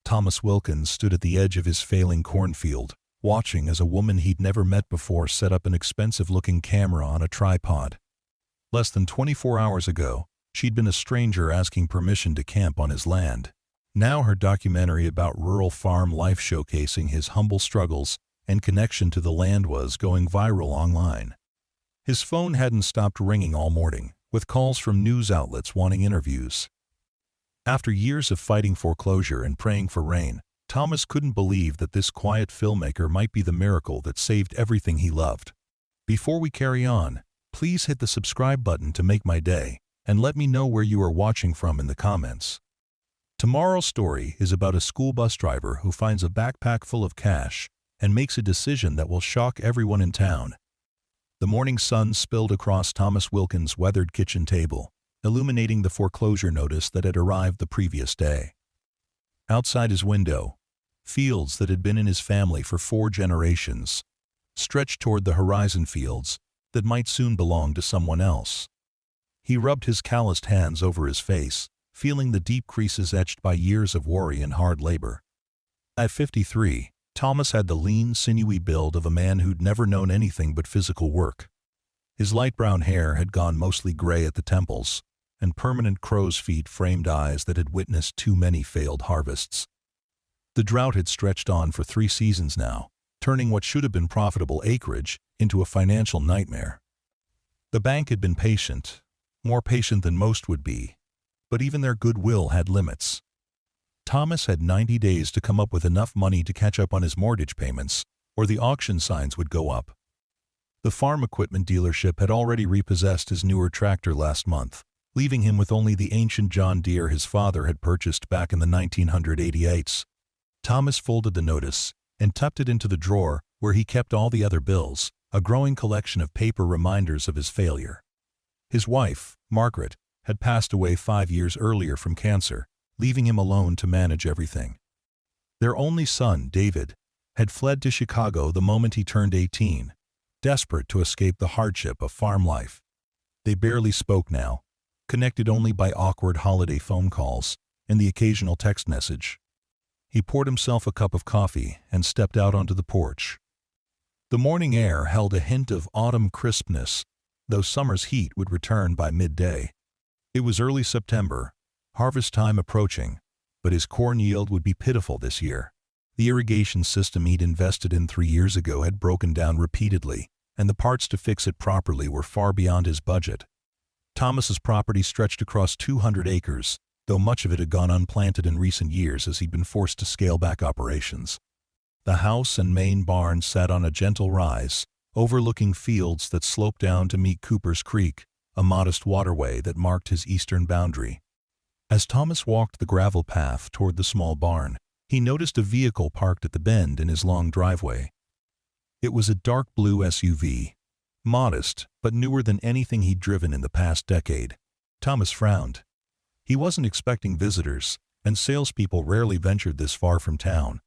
Thomas Wilkins stood at the edge of his failing cornfield, watching as a woman he'd never met before set up an expensive-looking camera on a tripod. Less than 24 hours ago, she'd been a stranger asking permission to camp on his land. Now her documentary about rural farm life showcasing his humble struggles and connection to the land was going viral online. His phone hadn't stopped ringing all morning, with calls from news outlets wanting interviews. After years of fighting foreclosure and praying for rain, Thomas couldn't believe that this quiet filmmaker might be the miracle that saved everything he loved. Before we carry on, please hit the subscribe button to make my day, and let me know where you are watching from in the comments. Tomorrow's story is about a school bus driver who finds a backpack full of cash and makes a decision that will shock everyone in town. The morning sun spilled across Thomas Wilkins' weathered kitchen table, illuminating the foreclosure notice that had arrived the previous day. Outside his window, fields that had been in his family for 4 generations stretched toward the horizon, fields that might soon belong to someone else. He rubbed his calloused hands over his face, feeling the deep creases etched by years of worry and hard labor. At 53, Thomas had the lean, sinewy build of a man who'd never known anything but physical work. His light brown hair had gone mostly gray at the temples, and permanent crow's feet framed eyes that had witnessed too many failed harvests. The drought had stretched on for 3 seasons now, turning what should have been profitable acreage into a financial nightmare. The bank had been patient, more patient than most would be, but even their goodwill had limits. Thomas had 90 days to come up with enough money to catch up on his mortgage payments, or the auction signs would go up. The farm equipment dealership had already repossessed his newer tractor last month, leaving him with only the ancient John Deere his father had purchased back in the 1988s. Thomas folded the notice and tucked it into the drawer where he kept all the other bills, a growing collection of paper reminders of his failure. His wife, Margaret, had passed away 5 years earlier from cancer, leaving him alone to manage everything. Their only son, David, had fled to Chicago the moment he turned 18, desperate to escape the hardship of farm life. They barely spoke now, connected only by awkward holiday phone calls and the occasional text message. He poured himself a cup of coffee and stepped out onto the porch. The morning air held a hint of autumn crispness, though summer's heat would return by midday. It was early September, harvest time approaching, but his corn yield would be pitiful this year. The irrigation system he'd invested in 3 years ago had broken down repeatedly, and the parts to fix it properly were far beyond his budget. Thomas's property stretched across 200 acres, though much of it had gone unplanted in recent years as he'd been forced to scale back operations. The house and main barn sat on a gentle rise, overlooking fields that sloped down to meet Cooper's Creek, a modest waterway that marked his eastern boundary. As Thomas walked the gravel path toward the small barn, he noticed a vehicle parked at the bend in his long driveway. It was a dark blue SUV, modest but newer than anything he'd driven in the past decade. Thomas frowned. He wasn't expecting visitors, and salespeople rarely ventured this far from town.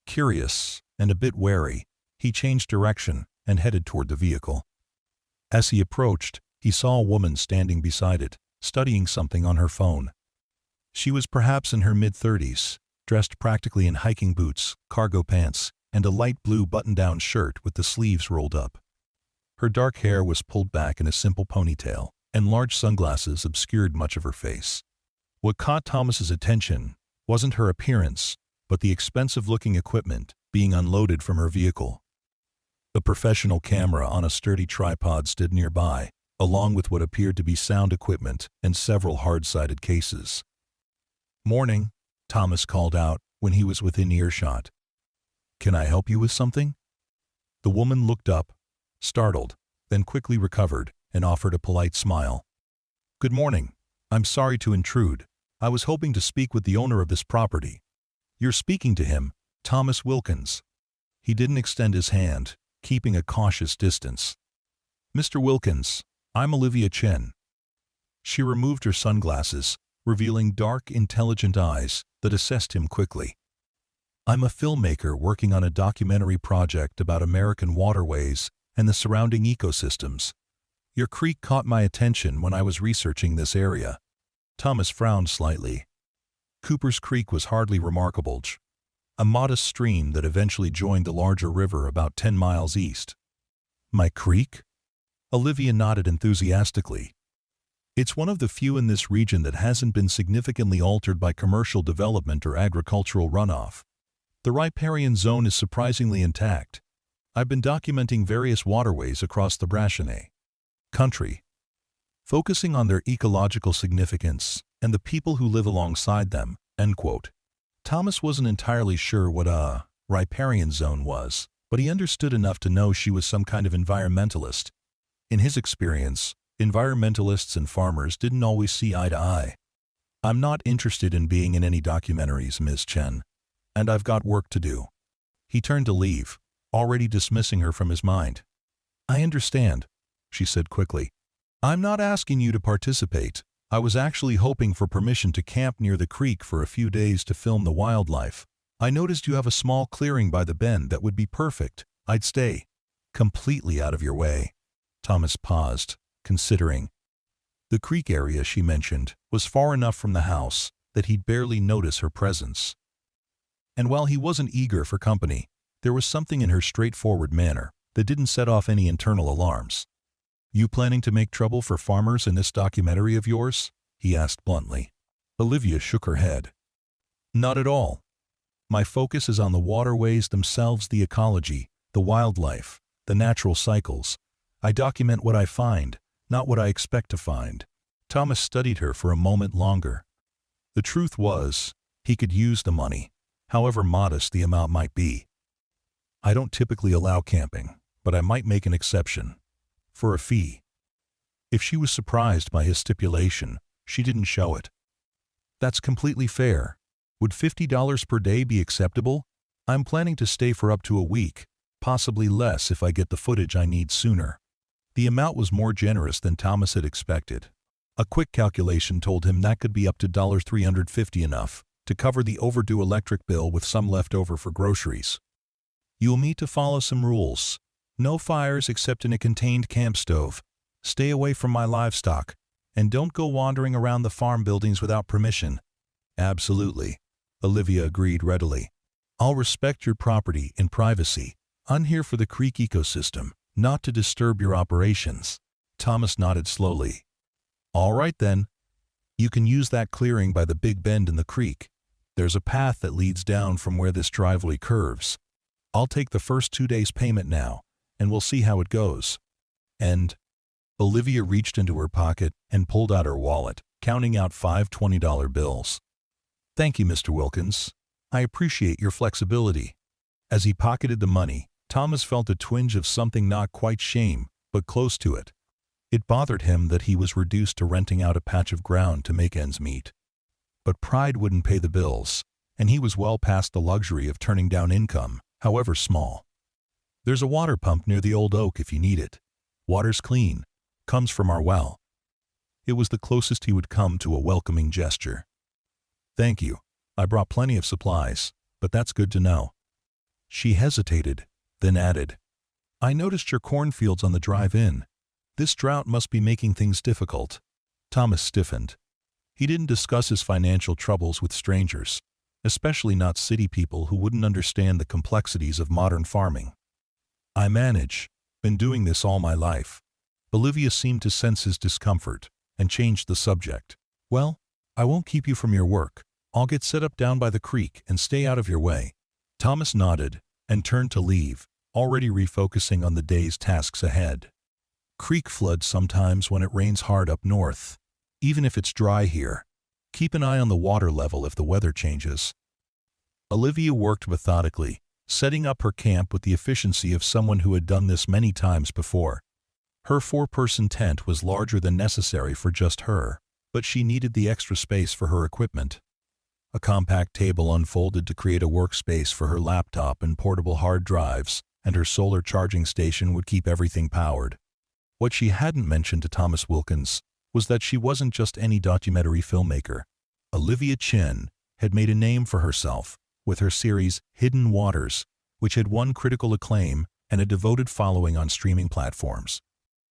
Curious and a bit wary, he changed direction and headed toward the vehicle. As he approached, he saw a woman standing beside it, studying something on her phone. She was perhaps in her mid-30s, dressed practically in hiking boots, cargo pants, and a light blue button-down shirt with the sleeves rolled up. Her dark hair was pulled back in a simple ponytail, and large sunglasses obscured much of her face. What caught Thomas's attention wasn't her appearance, but the expensive-looking equipment being unloaded from her vehicle. A professional camera on a sturdy tripod stood nearby, along with what appeared to be sound equipment and several hard-sided cases. "Morning," Thomas called out when he was within earshot. "Can I help you with something?" The woman looked up, startled, then quickly recovered and offered a polite smile. "Good morning. I'm sorry to intrude. I was hoping to speak with the owner of this property." "You're speaking to him, Thomas Wilkins." He didn't extend his hand, keeping a cautious distance. "Mr. Wilkins, I'm Olivia Chen." She removed her sunglasses, revealing dark, intelligent eyes that assessed him quickly. "I'm a filmmaker working on a documentary project about American waterways and the surrounding ecosystems. Your creek caught my attention when I was researching this area." Thomas frowned slightly. Cooper's Creek was hardly remarkable, a modest stream that eventually joined the larger river about 10 miles east. My creek? Olivia nodded enthusiastically. It's one of the few in this region that hasn't been significantly altered by commercial development or agricultural runoff. The riparian zone is surprisingly intact. I've been documenting various waterways across the Brashenay country, focusing on their ecological significance and the people who live alongside them." End quote. Thomas wasn't entirely sure what a riparian zone was, but he understood enough to know she was some kind of environmentalist. In his experience, environmentalists and farmers didn't always see eye to eye. "I'm not interested in being in any documentaries, Ms. Chen, and I've got work to do." He turned to leave, already dismissing her from his mind. "I understand," she said quickly. "I'm not asking you to participate. I was actually hoping for permission to camp near the creek for a few days to film the wildlife. I noticed you have a small clearing by the bend that would be perfect. I'd stay completely out of your way." Thomas paused, considering. The creek area she mentioned was far enough from the house that he'd barely notice her presence. And while he wasn't eager for company, there was something in her straightforward manner that didn't set off any internal alarms. "You planning to make trouble for farmers in this documentary of yours?" he asked bluntly. Olivia shook her head. "Not at all. My focus is on the waterways themselves, the ecology, the wildlife, the natural cycles. I document what I find, not what I expect to find." Thomas studied her for a moment longer. The truth was, he could use the money, however modest the amount might be. "I don't typically allow camping, but I might make an exception. For a fee." If she was surprised by his stipulation, she didn't show it. "That's completely fair. Would $50 per day be acceptable? I'm planning to stay for up to a week, possibly less if I get the footage I need sooner." The amount was more generous than Thomas had expected. A quick calculation told him that could be up to $350 enough to cover the overdue electric bill with some left over for groceries. "You'll need to follow some rules. No fires except in a contained camp stove. Stay away from my livestock. And don't go wandering around the farm buildings without permission." "Absolutely," Olivia agreed readily. "I'll respect your property and privacy. I'm here for the creek ecosystem, not to disturb your operations." Thomas nodded slowly. "All right then. You can use that clearing by the big bend in the creek. There's a path that leads down from where this driveway curves. I'll take the first 2 days' payment now, and we'll see how it goes." And Olivia reached into her pocket and pulled out her wallet, counting out 5 $20 bills. "Thank you, Mr. Wilkins. I appreciate your flexibility." As he pocketed the money, Thomas felt a twinge of something not quite shame, but close to it. It bothered him that he was reduced to renting out a patch of ground to make ends meet. But pride wouldn't pay the bills, and he was well past the luxury of turning down income, however small. "There's a water pump near the old oak if you need it. Water's clean. Comes from our well." It was the closest he would come to a welcoming gesture. "Thank you. I brought plenty of supplies, but that's good to know." She hesitated, then added, "I noticed your cornfields on the drive in. This drought must be making things difficult." Thomas stiffened. He didn't discuss his financial troubles with strangers, especially not city people who wouldn't understand the complexities of modern farming. "I manage. Been doing this all my life." Olivia seemed to sense his discomfort and changed the subject. "Well, I won't keep you from your work. I'll get set up down by the creek and stay out of your way." Thomas nodded and turned to leave, already refocusing on the day's tasks ahead. "Creek floods sometimes when it rains hard up north. Even if it's dry here, keep an eye on the water level if the weather changes." Olivia worked methodically, setting up her camp with the efficiency of someone who had done this many times before. Her 4-person tent was larger than necessary for just her, but she needed the extra space for her equipment. A compact table unfolded to create a workspace for her laptop and portable hard drives, and her solar charging station would keep everything powered. What she hadn't mentioned to Thomas Wilkins was that she wasn't just any documentary filmmaker. Olivia Chen had made a name for herself with her series Hidden Waters, which had won critical acclaim and a devoted following on streaming platforms.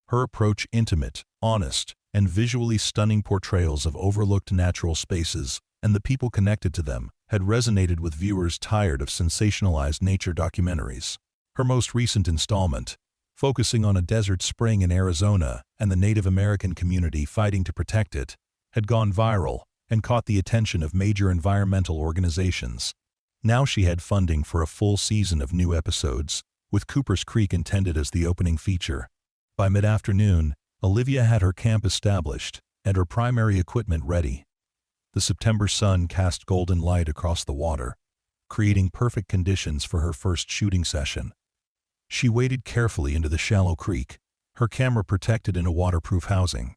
Her approach, intimate, honest, and visually stunning portrayals of overlooked natural spaces and the people connected to them had resonated with viewers tired of sensationalized nature documentaries. Her most recent installment, focusing on a desert spring in Arizona and the Native American community fighting to protect it, had gone viral and caught the attention of major environmental organizations. Now she had funding for a full season of new episodes, with Cooper's Creek intended as the opening feature. By mid-afternoon, Olivia had her camp established and her primary equipment ready. The September sun cast golden light across the water, creating perfect conditions for her first shooting session. She waded carefully into the shallow creek, her camera protected in a waterproof housing,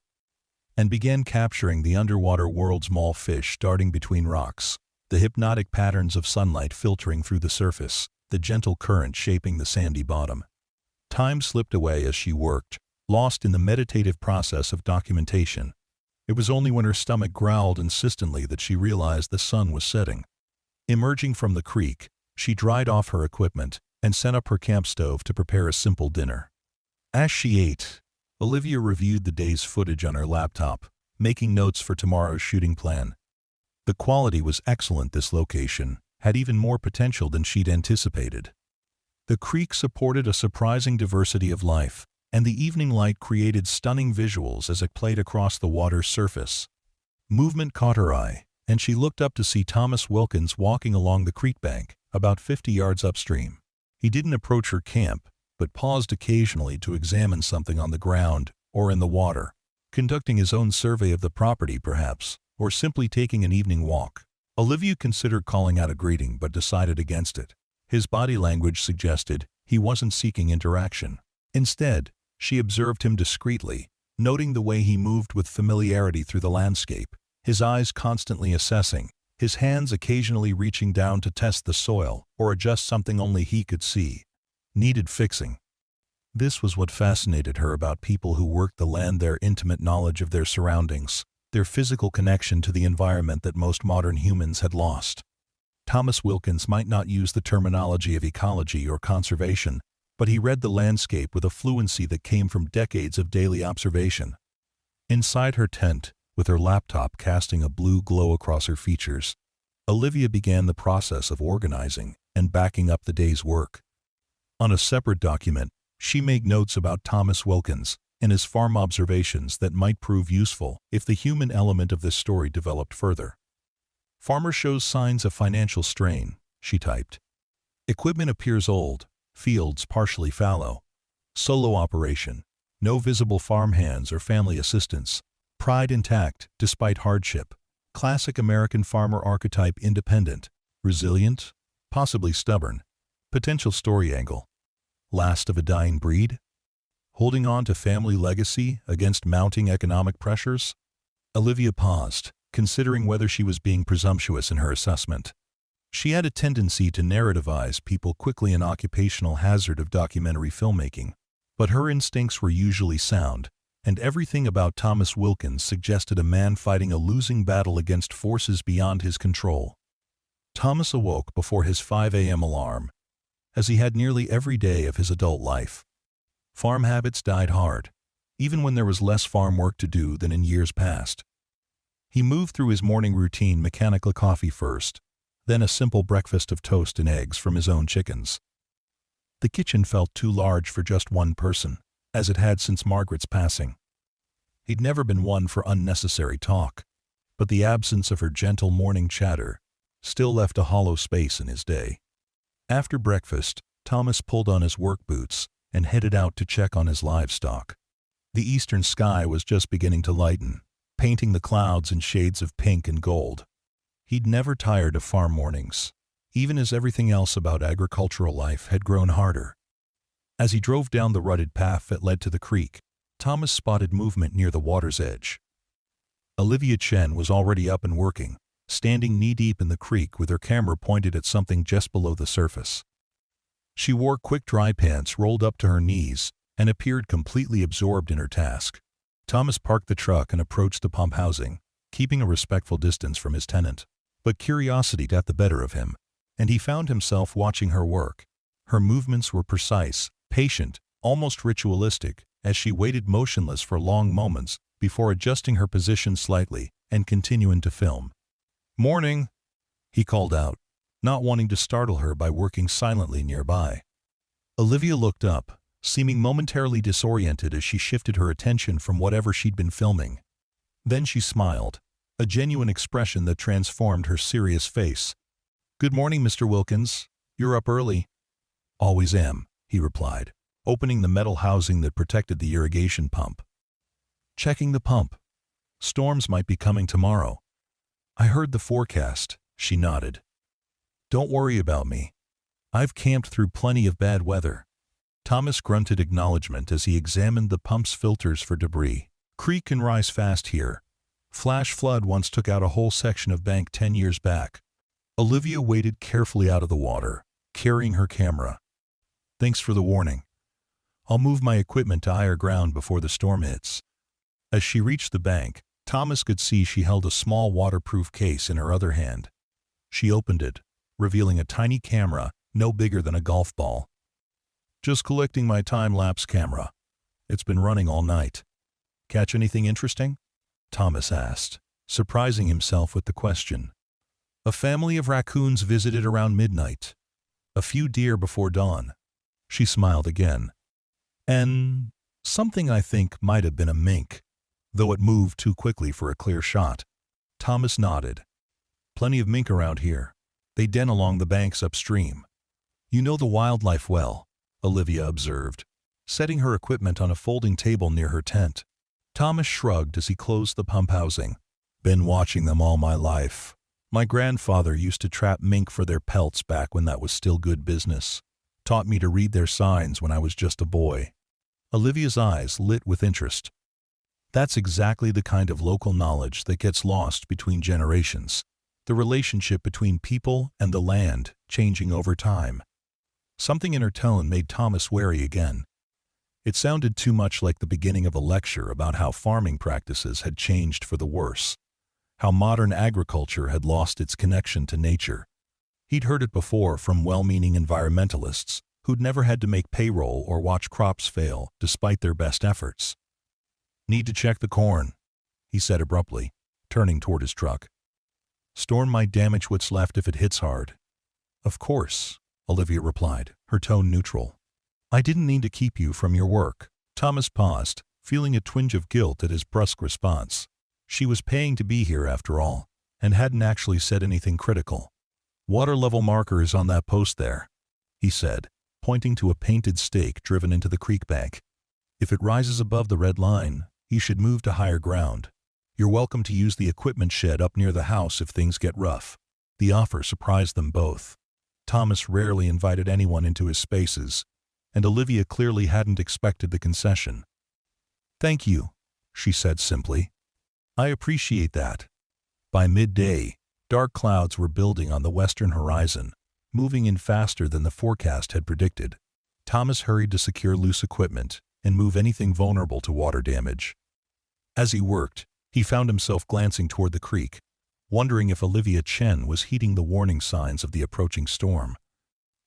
and began capturing the underwater world's small fish darting between rocks, the hypnotic patterns of sunlight filtering through the surface, the gentle current shaping the sandy bottom. Time slipped away as she worked, lost in the meditative process of documentation. It was only when her stomach growled insistently that she realized the sun was setting. Emerging from the creek, she dried off her equipment and set up her camp stove to prepare a simple dinner. As she ate, Olivia reviewed the day's footage on her laptop, making notes for tomorrow's shooting plan. The quality was excellent. This location had even more potential than she'd anticipated. The creek supported a surprising diversity of life, and the evening light created stunning visuals as it played across the water's surface. Movement caught her eye, and she looked up to see Thomas Wilkins walking along the creek bank, about 50 yards upstream. He didn't approach her camp, but paused occasionally to examine something on the ground or in the water, conducting his own survey of the property perhaps, or simply taking an evening walk. Olivia considered calling out a greeting but decided against it. His body language suggested he wasn't seeking interaction. Instead, she observed him discreetly, noting the way he moved with familiarity through the landscape, his eyes constantly assessing, his hands occasionally reaching down to test the soil or adjust something only he could see. Needed fixing. This was what fascinated her about people who worked the land: their intimate knowledge of their surroundings, their physical connection to the environment that most modern humans had lost. Thomas Wilkins might not use the terminology of ecology or conservation, but he read the landscape with a fluency that came from decades of daily observation. Inside her tent, with her laptop casting a blue glow across her features, Olivia began the process of organizing and backing up the day's work. On a separate document, she made notes about Thomas Wilkins and his farm observations that might prove useful if the human element of this story developed further. Farmer shows signs of financial strain, she typed. Equipment appears old, fields partially fallow. Solo operation, no visible farmhands or family assistance. Pride intact despite hardship. Classic American farmer archetype: independent, resilient, possibly stubborn. Potential story angle: last of a dying breed? Holding on to family legacy against mounting economic pressures? Olivia paused, considering whether she was being presumptuous in her assessment. She had a tendency to narrativize people quickly, an occupational hazard of documentary filmmaking, but her instincts were usually sound, and everything about Thomas Wilkins suggested a man fighting a losing battle against forces beyond his control. Thomas awoke before his 5 a.m. alarm, as he had nearly every day of his adult life. Farm habits died hard, even when there was less farm work to do than in years past. He moved through his morning routine: mechanical coffee first, then a simple breakfast of toast and eggs from his own chickens. The kitchen felt too large for just one person, as it had since Margaret's passing. He'd never been one for unnecessary talk, but the absence of her gentle morning chatter still left a hollow space in his day. After breakfast, Thomas pulled on his work boots and headed out to check on his livestock. The eastern sky was just beginning to lighten, painting the clouds in shades of pink and gold. He'd never tired of farm mornings, even as everything else about agricultural life had grown harder. As he drove down the rutted path that led to the creek, Thomas spotted movement near the water's edge. Olivia Chen was already up and working, standing knee-deep in the creek with her camera pointed at something just below the surface. She wore quick dry pants rolled up to her knees and appeared completely absorbed in her task. Thomas parked the truck and approached the pump housing, keeping a respectful distance from his tenant. But curiosity got the better of him, and he found himself watching her work. Her movements were precise, patient, almost ritualistic, as she waited motionless for long moments before adjusting her position slightly and continuing to film. "Morning," he called out, not wanting to startle her by working silently nearby. Olivia looked up, seeming momentarily disoriented as she shifted her attention from whatever she'd been filming. Then she smiled, a genuine expression that transformed her serious face. "Good morning, Mr. Wilkins. You're up early." "Always am," he replied, opening the metal housing that protected the irrigation pump. "Checking the pump. Storms might be coming tomorrow." "I heard the forecast," she nodded. "Don't worry about me. I've camped through plenty of bad weather." Thomas grunted acknowledgement as he examined the pump's filters for debris. "Creek can rise fast here. Flash flood once took out a whole section of bank 10 years back." Olivia waded carefully out of the water, carrying her camera. "Thanks for the warning. I'll move my equipment to higher ground before the storm hits." As she reached the bank, Thomas could see she held a small waterproof case in her other hand. She opened it, revealing a tiny camera no bigger than a golf ball. "Just collecting my time-lapse camera. It's been running all night." "Catch anything interesting?" Thomas asked, surprising himself with the question. "A family of raccoons visited around midnight. A few deer before dawn." She smiled again. "And something I think might have been a mink, though it moved too quickly for a clear shot." Thomas nodded. "Plenty of mink around here. They den along the banks upstream." "You know the wildlife well," Olivia observed, setting her equipment on a folding table near her tent. Thomas shrugged as he closed the pump housing. "Been watching them all my life. My grandfather used to trap mink for their pelts back when that was still good business. Taught me to read their signs when I was just a boy." Olivia's eyes lit with interest. That's exactly the kind of local knowledge that gets lost between generations. The relationship between people and the land changing over time. Something in her tone made Thomas wary again. It sounded too much like the beginning of a lecture about how farming practices had changed for the worse, how modern agriculture had lost its connection to nature. He'd heard it before from well-meaning environmentalists who'd never had to make payroll or watch crops fail despite their best efforts. "Need to check the corn," he said abruptly, turning toward his truck. "Storm might damage what's left if it hits hard." "Of course," Olivia replied, her tone neutral. "I didn't mean to keep you from your work." Thomas paused, feeling a twinge of guilt at his brusque response. She was paying to be here after all, and hadn't actually said anything critical. "Water level marker is on that post there," he said, pointing to a painted stake driven into the creek bank. "If it rises above the red line, you should move to higher ground. You're welcome to use the equipment shed up near the house if things get rough." The offer surprised them both. Thomas rarely invited anyone into his spaces, and Olivia clearly hadn't expected the concession. "Thank you," she said simply. "I appreciate that." By midday, dark clouds were building on the western horizon, moving in faster than the forecast had predicted. Thomas hurried to secure loose equipment and move anything vulnerable to water damage. As he worked, he found himself glancing toward the creek, wondering if Olivia Chen was heeding the warning signs of the approaching storm.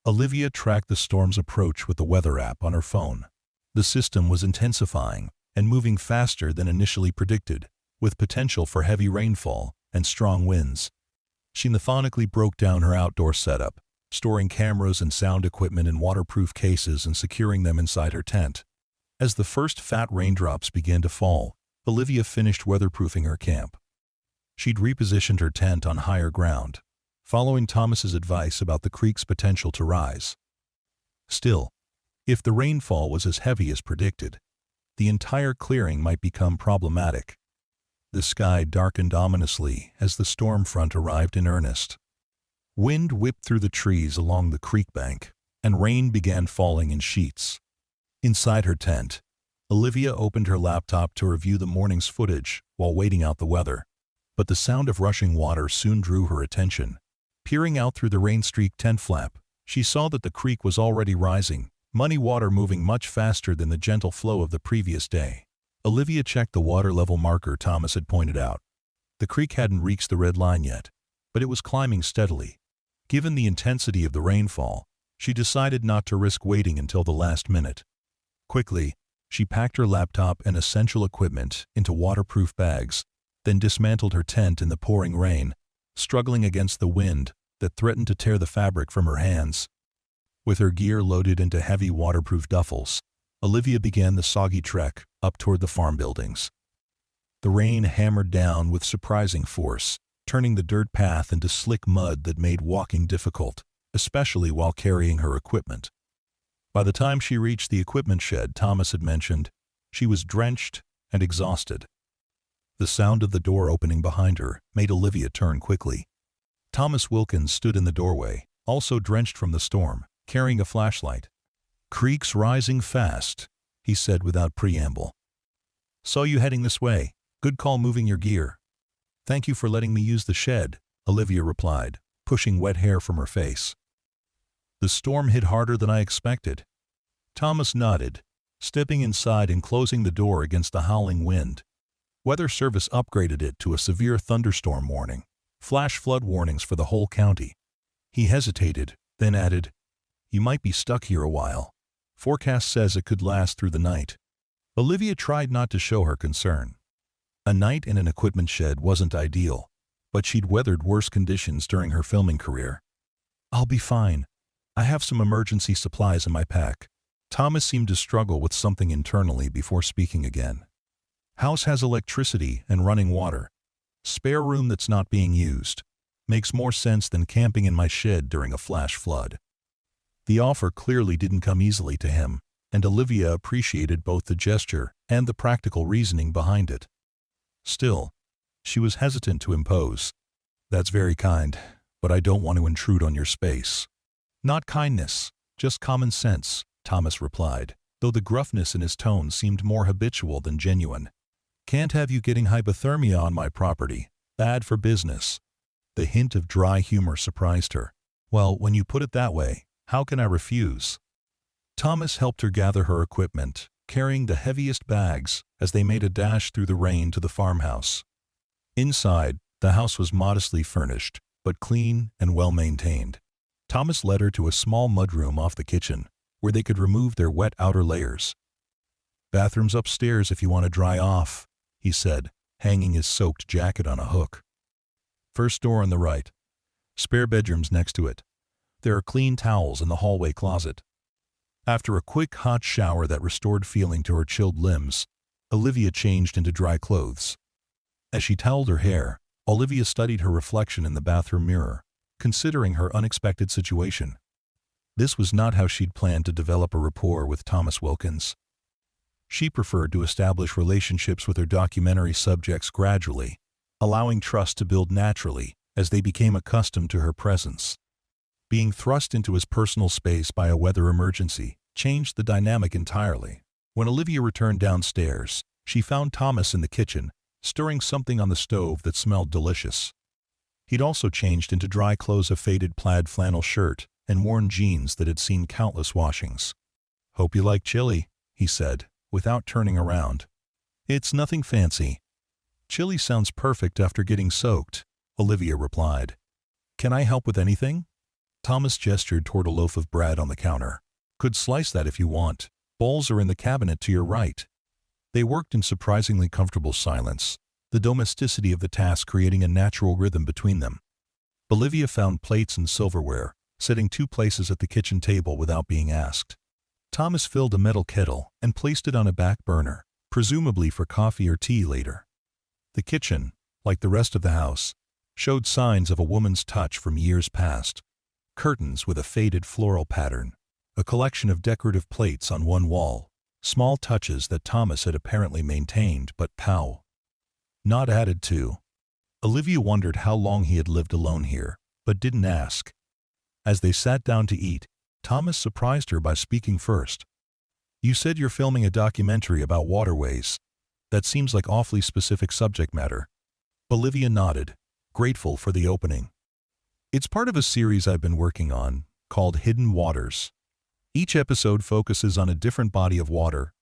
Olivia tracked the storm's approach with the weather app on her phone. The system was intensifying and moving faster than initially predicted, with potential for heavy rainfall and strong winds. She methodically broke down her outdoor setup, storing cameras and sound equipment in waterproof cases and securing them inside her tent. As the first fat raindrops began to fall, Olivia finished weatherproofing her camp. She'd repositioned her tent on higher ground, following Thomas's advice about the creek's potential to rise. Still, if the rainfall was as heavy as predicted, the entire clearing might become problematic. The sky darkened ominously as the storm front arrived in earnest. Wind whipped through the trees along the creek bank, and rain began falling in sheets. Inside her tent, Olivia opened her laptop to review the morning's footage while waiting out the weather. But the sound of rushing water soon drew her attention. Peering out through the rain-streaked tent flap, she saw that the creek was already rising, muddy water moving much faster than the gentle flow of the previous day. Olivia checked the water level marker Thomas had pointed out. The creek hadn't reached the red line yet, but it was climbing steadily. Given the intensity of the rainfall, she decided not to risk waiting until the last minute. Quickly, she packed her laptop and essential equipment into waterproof bags, then dismantled her tent in the pouring rain. struggling against the wind that threatened to tear the fabric from her hands. With her gear loaded into heavy waterproof duffels, Olivia began the soggy trek up toward the farm buildings. The rain hammered down with surprising force, turning the dirt path into slick mud that made walking difficult, especially while carrying her equipment. By the time she reached the equipment shed Thomas had mentioned, she was drenched and exhausted. The sound of the door opening behind her made Olivia turn quickly. Thomas Wilkins stood in the doorway, also drenched from the storm, carrying a flashlight. "Creek's rising fast," he said without preamble. "Saw you heading this way. Good call moving your gear." "Thank you for letting me use the shed," Olivia replied, pushing wet hair from her face. "The storm hit harder than I expected." Thomas nodded, stepping inside and closing the door against the howling wind. Weather Service upgraded it to a severe thunderstorm warning, flash flood warnings for the whole county. He hesitated, then added, "You might be stuck here a while. Forecast says it could last through the night." Olivia tried not to show her concern. A night in an equipment shed wasn't ideal, but she'd weathered worse conditions during her filming career. "I'll be fine. I have some emergency supplies in my pack." Thomas seemed to struggle with something internally before speaking again. "House has electricity and running water. Spare room that's not being used. Makes more sense than camping in my shed during a flash flood." The offer clearly didn't come easily to him, and Olivia appreciated both the gesture and the practical reasoning behind it. Still, she was hesitant to impose. "That's very kind, but I don't want to intrude on your space." "Not kindness, just common sense," Thomas replied, though the gruffness in his tone seemed more habitual than genuine. "Can't have you getting hypothermia on my property. Bad for business." The hint of dry humor surprised her. "Well, when you put it that way, how can I refuse?" Thomas helped her gather her equipment, carrying the heaviest bags as they made a dash through the rain to the farmhouse. Inside, the house was modestly furnished, but clean and well-maintained. Thomas led her to a small mudroom off the kitchen, where they could remove their wet outer layers. "Bathroom's upstairs if you want to dry off," he said, hanging his soaked jacket on a hook. "First door on the right. Spare bedroom's next to it. There are clean towels in the hallway closet." After a quick hot shower that restored feeling to her chilled limbs, Olivia changed into dry clothes. As she toweled her hair, Olivia studied her reflection in the bathroom mirror, considering her unexpected situation. This was not how she'd planned to develop a rapport with Thomas Wilkins. She preferred to establish relationships with her documentary subjects gradually, allowing trust to build naturally as they became accustomed to her presence. Being thrust into his personal space by a weather emergency changed the dynamic entirely. When Olivia returned downstairs, she found Thomas in the kitchen, stirring something on the stove that smelled delicious. He'd also changed into dry clothes, a faded plaid flannel shirt, and worn jeans that had seen countless washings. "Hope you like chili," he said, without turning around. "It's nothing fancy." "Chili sounds perfect after getting soaked," Olivia replied. "Can I help with anything?" Thomas gestured toward a loaf of bread on the counter. "Could slice that if you want. Bowls are in the cabinet to your right." They worked in surprisingly comfortable silence, the domesticity of the task creating a natural rhythm between them. Olivia found plates and silverware, setting 2 places at the kitchen table without being asked. Thomas filled a metal kettle and placed it on a back burner, presumably for coffee or tea later. The kitchen, like the rest of the house, showed signs of a woman's touch from years past. Curtains with a faded floral pattern, a collection of decorative plates on one wall, small touches that Thomas had apparently maintained but not added to. Olivia wondered how long he had lived alone here, but didn't ask. As they sat down to eat, Thomas surprised her by speaking first. "You said you're filming a documentary about waterways. That seems like awfully specific subject matter." Olivia nodded, grateful for the opening. "It's part of a series I've been working on, called Hidden Waters. Each episode focuses on a different body of water,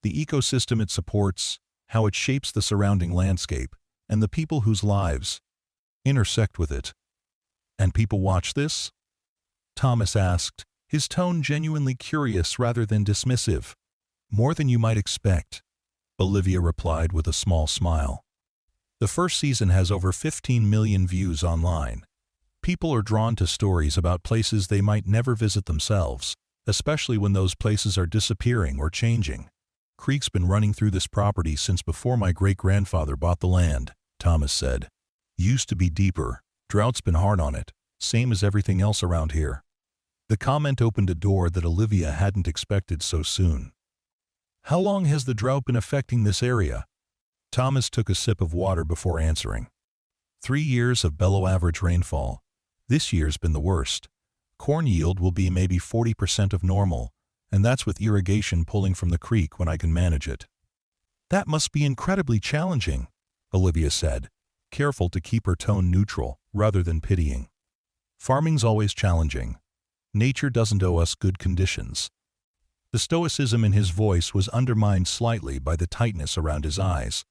the ecosystem it supports, how it shapes the surrounding landscape, and the people whose lives intersect with it." "And people watch this?" Thomas asked, his tone genuinely curious rather than dismissive. "More than you might expect," Olivia replied with a small smile. The first season has over 15 million views online. People are drawn to stories about places they might never visit themselves, especially when those places are disappearing or changing. Creek's been running through this property since before my great-grandfather bought the land, Thomas said. Used to be deeper. Drought's been hard on it, same as everything else around here. The comment opened a door that Olivia hadn't expected so soon. How long has the drought been affecting this area? Thomas took a sip of water before answering. 3 years of below-average rainfall. This year's been the worst. Corn yield will be maybe 40% of normal, and that's with irrigation pulling from the creek when I can manage it. That must be incredibly challenging, Olivia said, careful to keep her tone neutral rather than pitying. Farming's always challenging. Nature doesn't owe us good conditions. The stoicism in his voice was undermined slightly by the tightness around his eyes.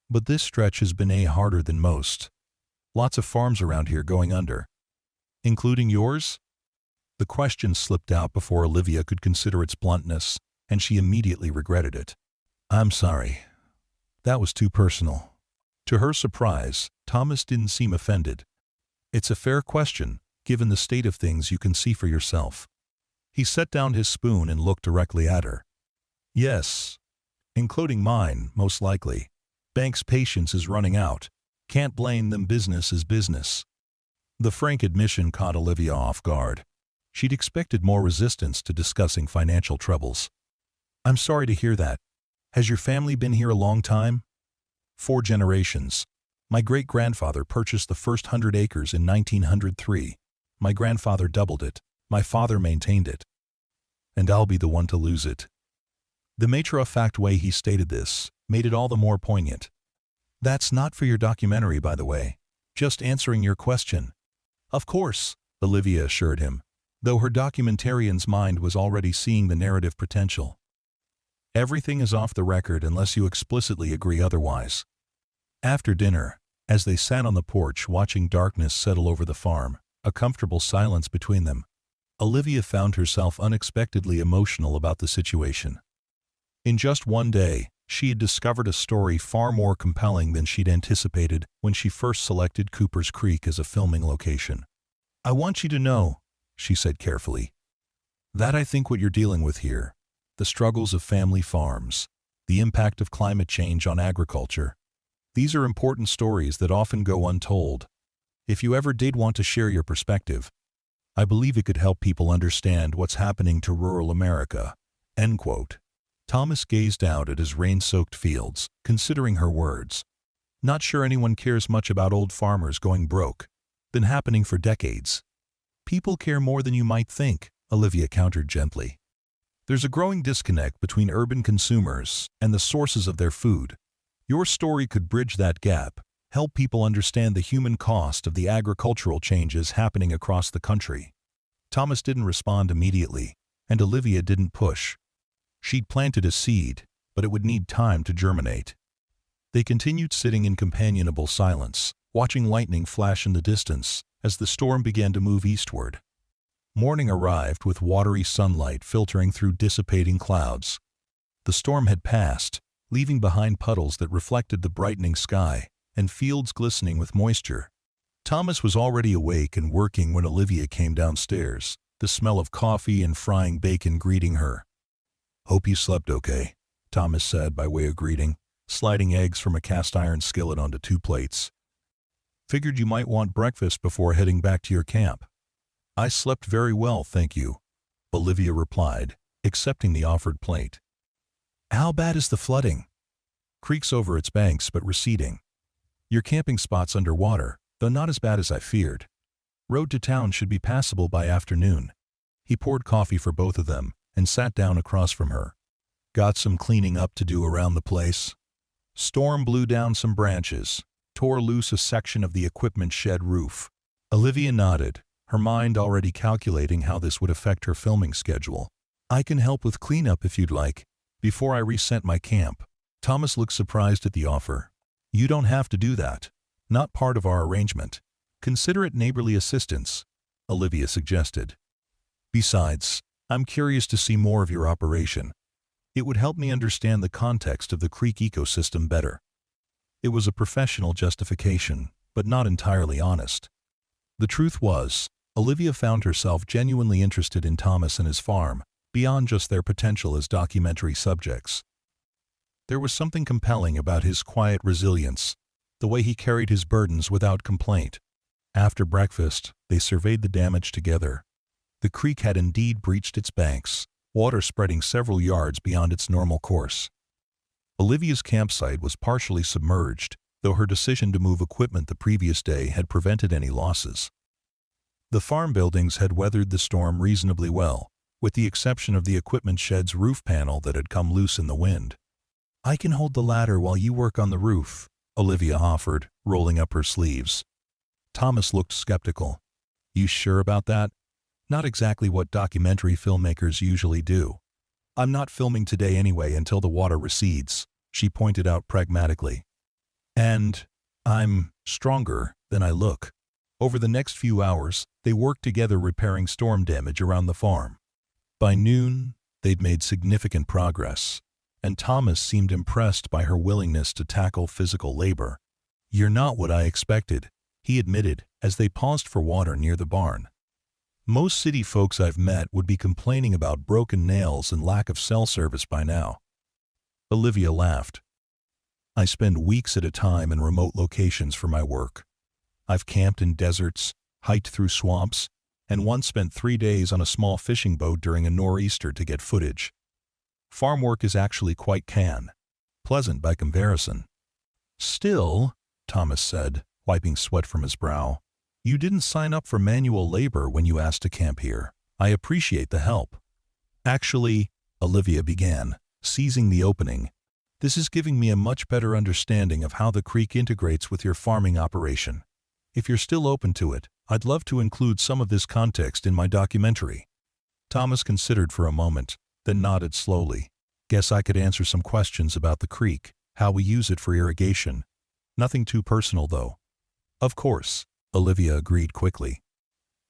But this stretch has been harder than most. Lots of farms around here going under. Including yours? The question slipped out before Olivia could consider its bluntness, and she immediately regretted it. I'm sorry. That was too personal. To her surprise, Thomas didn't seem offended. It's a fair question, given the state of things you can see for yourself. He set down his spoon and looked directly at her. Yes. Including mine, most likely. Bank's patience is running out. Can't blame them, business is business. The frank admission caught Olivia off guard. She'd expected more resistance to discussing financial troubles. I'm sorry to hear that. Has your family been here a long time? 4 generations. My great-grandfather purchased the first 100 acres in 1903. My grandfather doubled it. My father maintained it. And I'll be the one to lose it. The matter-of-fact way he stated this made it all the more poignant. That's not for your documentary, by the way. Just answering your question. Of course, Olivia assured him, though her documentarian's mind was already seeing the narrative potential. Everything is off the record unless you explicitly agree otherwise. After dinner, as they sat on the porch watching darkness settle over the farm, a comfortable silence between them, Olivia found herself unexpectedly emotional about the situation. In just one day, she had discovered a story far more compelling than she'd anticipated when she first selected Cooper's Creek as a filming location. I want you to know, she said carefully, that I think what you're dealing with here, the struggles of family farms, the impact of climate change on agriculture, these are important stories that often go untold. If you ever did want to share your perspective, I believe it could help people understand what's happening to rural America. End quote. Thomas gazed out at his rain-soaked fields, considering her words. Not sure anyone cares much about old farmers going broke. Been happening for decades. People care more than you might think, Olivia countered gently. There's a growing disconnect between urban consumers and the sources of their food. Your story could bridge that gap, help people understand the human cost of the agricultural changes happening across the country. Thomas didn't respond immediately, and Olivia didn't push. She'd planted a seed, but it would need time to germinate. They continued sitting in companionable silence, watching lightning flash in the distance as the storm began to move eastward. Morning arrived with watery sunlight filtering through dissipating clouds. The storm had passed, leaving behind puddles that reflected the brightening sky and fields glistening with moisture. Thomas was already awake and working when Olivia came downstairs, the smell of coffee and frying bacon greeting her. Hope you slept okay, Thomas said by way of greeting, sliding eggs from a cast-iron skillet onto 2 plates. Figured you might want breakfast before heading back to your camp. I slept very well, thank you, Olivia replied, accepting the offered plate. How bad is the flooding? Creek's over its banks but receding. Your camping spot's underwater, though not as bad as I feared. Road to town should be passable by afternoon. He poured coffee for both of them and sat down across from her. Got some cleaning up to do around the place? Storm blew down some branches, tore loose a section of the equipment shed roof. Olivia nodded, her mind already calculating how this would affect her filming schedule. I can help with cleanup if you'd like, before I reset my camp. Thomas looked surprised at the offer. You don't have to do that. Not part of our arrangement. Consider it neighborly assistance, Olivia suggested. Besides, I'm curious to see more of your operation. It would help me understand the context of the creek ecosystem better. It was a professional justification, but not entirely honest. The truth was, Olivia found herself genuinely interested in Thomas and his farm, beyond just their potential as documentary subjects. There was something compelling about his quiet resilience, the way he carried his burdens without complaint. After breakfast, they surveyed the damage together. The creek had indeed breached its banks, water spreading several yards beyond its normal course. Olivia's campsite was partially submerged, though her decision to move equipment the previous day had prevented any losses. The farm buildings had weathered the storm reasonably well, with the exception of the equipment shed's roof panel that had come loose in the wind. "I can hold the ladder while you work on the roof," Olivia offered, rolling up her sleeves. Thomas looked skeptical. "You sure about that? Not exactly what documentary filmmakers usually do." "I'm not filming today anyway until the water recedes," she pointed out pragmatically. "And I'm stronger than I look." Over the next few hours, they worked together repairing storm damage around the farm. By noon, they'd made significant progress, and Thomas seemed impressed by her willingness to tackle physical labor. "You're not what I expected," he admitted as they paused for water near the barn. "Most city folks I've met would be complaining about broken nails and lack of cell service by now." Olivia laughed. "I spend weeks at a time in remote locations for my work. I've camped in deserts, hiked through swamps, and once spent 3 days on a small fishing boat during a nor'easter to get footage. Farm work is actually quite pleasant by comparison." "Still," Thomas said, wiping sweat from his brow, "you didn't sign up for manual labor when you asked to camp here. I appreciate the help." "Actually," Olivia began, seizing the opening, "this is giving me a much better understanding of how the creek integrates with your farming operation. If you're still open to it, I'd love to include some of this context in my documentary." Thomas considered for a moment, then nodded slowly. "Guess I could answer some questions about the creek, how we use it for irrigation. Nothing too personal, though." "Of course," Olivia agreed quickly.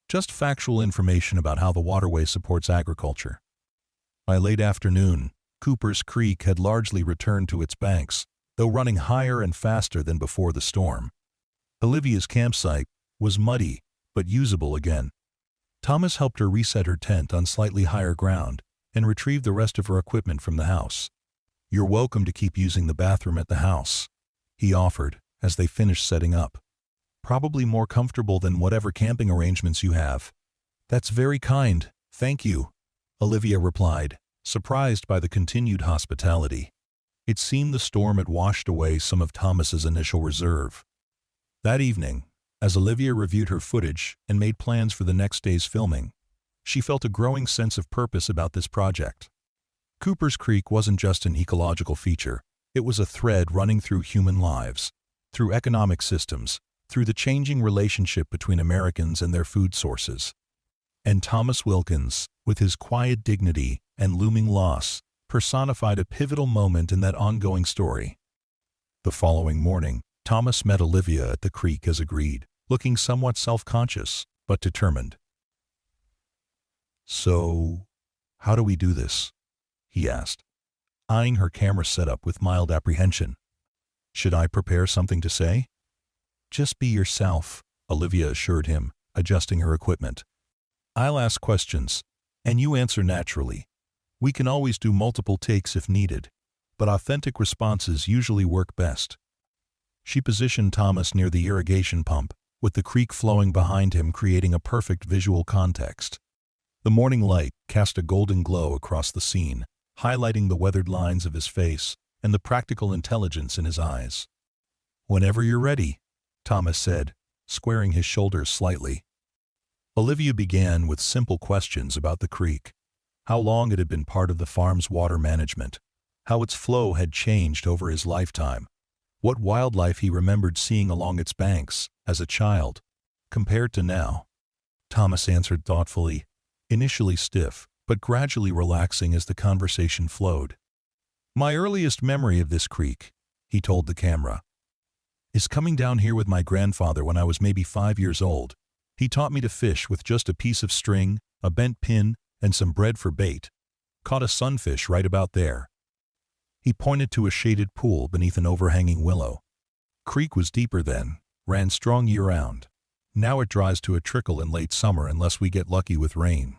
"Just factual information about how the waterway supports agriculture." By late afternoon, Cooper's Creek had largely returned to its banks, though running higher and faster than before the storm. Olivia's campsite was muddy, but usable again. Thomas helped her reset her tent on slightly higher ground and retrieve the rest of her equipment from the house. "You're welcome to keep using the bathroom at the house," he offered as they finished setting up. "Probably more comfortable than whatever camping arrangements you have." "That's very kind, thank you," Olivia replied, surprised by the continued hospitality. It seemed the storm had washed away some of Thomas's initial reserve. That evening, as Olivia reviewed her footage and made plans for the next day's filming, she felt a growing sense of purpose about this project. Cooper's Creek wasn't just an ecological feature, it was a thread running through human lives, through economic systems, through the changing relationship between Americans and their food sources. And Thomas Wilkins, with his quiet dignity and looming loss, personified a pivotal moment in that ongoing story. The following morning, Thomas met Olivia at the creek as agreed, looking somewhat self-conscious, but determined. "So, how do we do this?" he asked, eyeing her camera setup with mild apprehension. "Should I prepare something to say?" "Just be yourself," Olivia assured him, adjusting her equipment. "I'll ask questions, and you answer naturally. We can always do multiple takes if needed, but authentic responses usually work best." She positioned Thomas near the irrigation pump, with the creek flowing behind him creating a perfect visual context. The morning light cast a golden glow across the scene, highlighting the weathered lines of his face and the practical intelligence in his eyes. "Whenever you're ready," Thomas said, squaring his shoulders slightly. Olivia began with simple questions about the creek, how long it had been part of the farm's water management, how its flow had changed over his lifetime, what wildlife he remembered seeing along its banks as a child, compared to now. Thomas answered thoughtfully, initially stiff, but gradually relaxing as the conversation flowed. "My earliest memory of this creek," he told the camera, "is coming down here with my grandfather when I was maybe 5 years old. He taught me to fish with just a piece of string, a bent pin, and some bread for bait. Caught a sunfish right about there." He pointed to a shaded pool beneath an overhanging willow. Creek was deeper then, ran strong year-round. Now it dries to a trickle in late summer unless we get lucky with rain.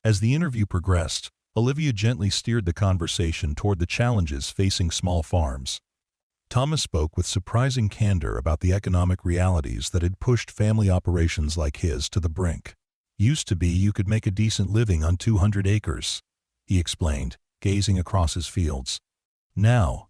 As the interview progressed, Olivia gently steered the conversation toward the challenges facing small farms. Thomas spoke with surprising candor about the economic realities that had pushed family operations like his to the brink. Used to be you could make a decent living on 200 acres, he explained, gazing across his fields. Now,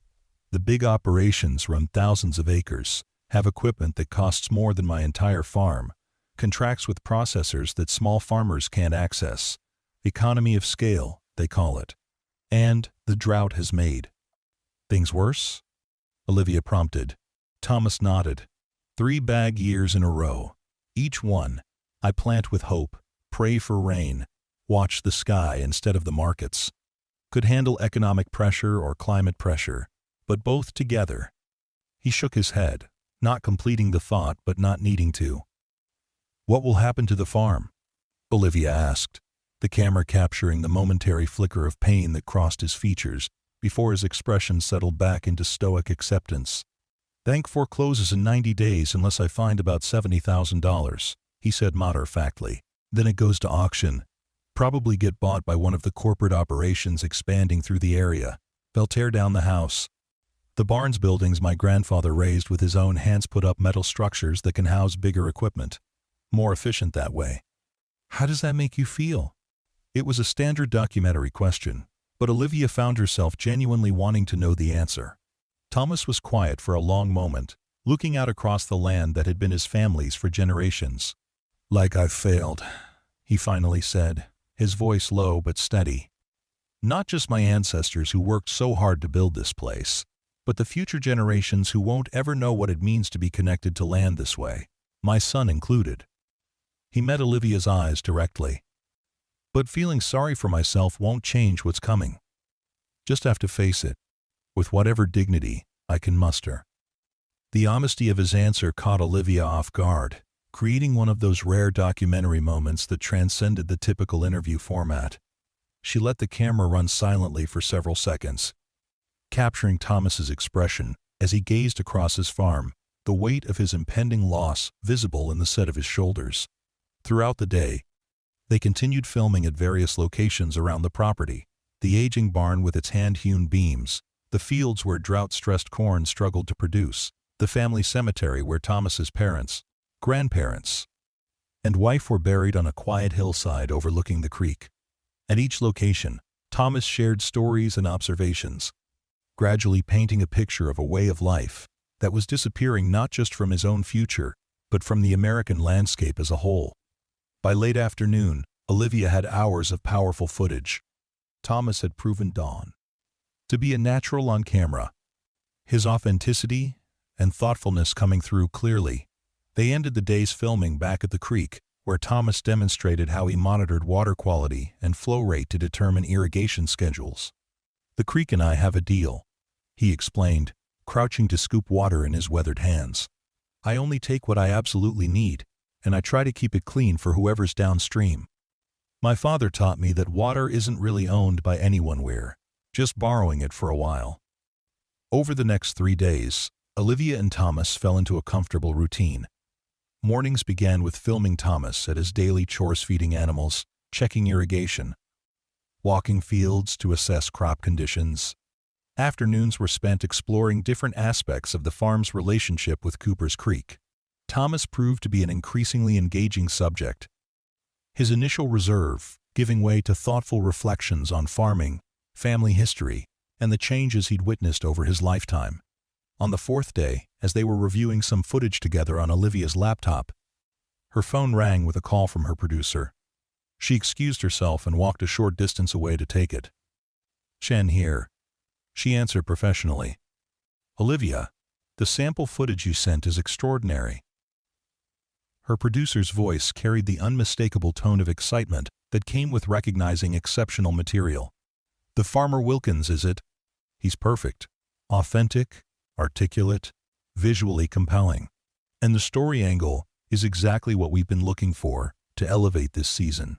the big operations run thousands of acres, have equipment that costs more than my entire farm, contracts with processors that small farmers can't access. Economy of scale, they call it. And the drought has made things worse? Olivia prompted. Thomas nodded. 3 bad years in a row. Each one, I plant with hope, pray for rain, watch the sky instead of the markets. Could handle economic pressure or climate pressure, but both together. He shook his head, not completing the thought but not needing to. What will happen to the farm? Olivia asked, the camera capturing the momentary flicker of pain that crossed his features before his expression settled back into stoic acceptance. Bank forecloses in 90 days unless I find about $70,000, he said matter-of-factly. Then it goes to auction. Probably get bought by one of the corporate operations expanding through the area. They'll tear down the house. The barns buildings my grandfather raised with his own hands put up metal structures that can house bigger equipment. More efficient that way. How does that make you feel? It was a standard documentary question, but Olivia found herself genuinely wanting to know the answer. Thomas was quiet for a long moment, looking out across the land that had been his family's for generations. Like I've failed, he finally said, his voice low but steady. Not just my ancestors who worked so hard to build this place, but the future generations who won't ever know what it means to be connected to land this way, my son included. He met Olivia's eyes directly. But feeling sorry for myself won't change what's coming. Just have to face it, with whatever dignity I can muster. The honesty of his answer caught Olivia off guard, creating one of those rare documentary moments that transcended the typical interview format. She let the camera run silently for several seconds, capturing Thomas's expression as he gazed across his farm, the weight of his impending loss visible in the set of his shoulders. Throughout the day, they continued filming at various locations around the property, the aging barn with its hand-hewn beams, the fields where drought-stressed corn struggled to produce, the family cemetery where Thomas's parents, grandparents, and wife were buried on a quiet hillside overlooking the creek. At each location, Thomas shared stories and observations, gradually painting a picture of a way of life that was disappearing not just from his own future, but from the American landscape as a whole. By late afternoon, Olivia had hours of powerful footage. Thomas had proven Dawn to be a natural on camera, his authenticity and thoughtfulness coming through clearly. They ended the day's filming back at the creek, where Thomas demonstrated how he monitored water quality and flow rate to determine irrigation schedules. The creek and I have a deal, he explained, crouching to scoop water in his weathered hands. I only take what I absolutely need, and I try to keep it clean for whoever's downstream. My father taught me that water isn't really owned by anyone, we're just borrowing it for a while. Over the next 3 days, Olivia and Thomas fell into a comfortable routine. Mornings began with filming Thomas at his daily chores, feeding animals, checking irrigation, walking fields to assess crop conditions. Afternoons were spent exploring different aspects of the farm's relationship with Cooper's Creek. Thomas proved to be an increasingly engaging subject, his initial reserve giving way to thoughtful reflections on farming, family history, and the changes he'd witnessed over his lifetime. On the 4th day, as they were reviewing some footage together on Olivia's laptop, her phone rang with a call from her producer. She excused herself and walked a short distance away to take it. Chen here, she answered professionally. Olivia, the sample footage you sent is extraordinary. Her producer's voice carried the unmistakable tone of excitement that came with recognizing exceptional material. The farmer Wilkins, is it? He's perfect, authentic, articulate, visually compelling. And the story angle is exactly what we've been looking for to elevate this season.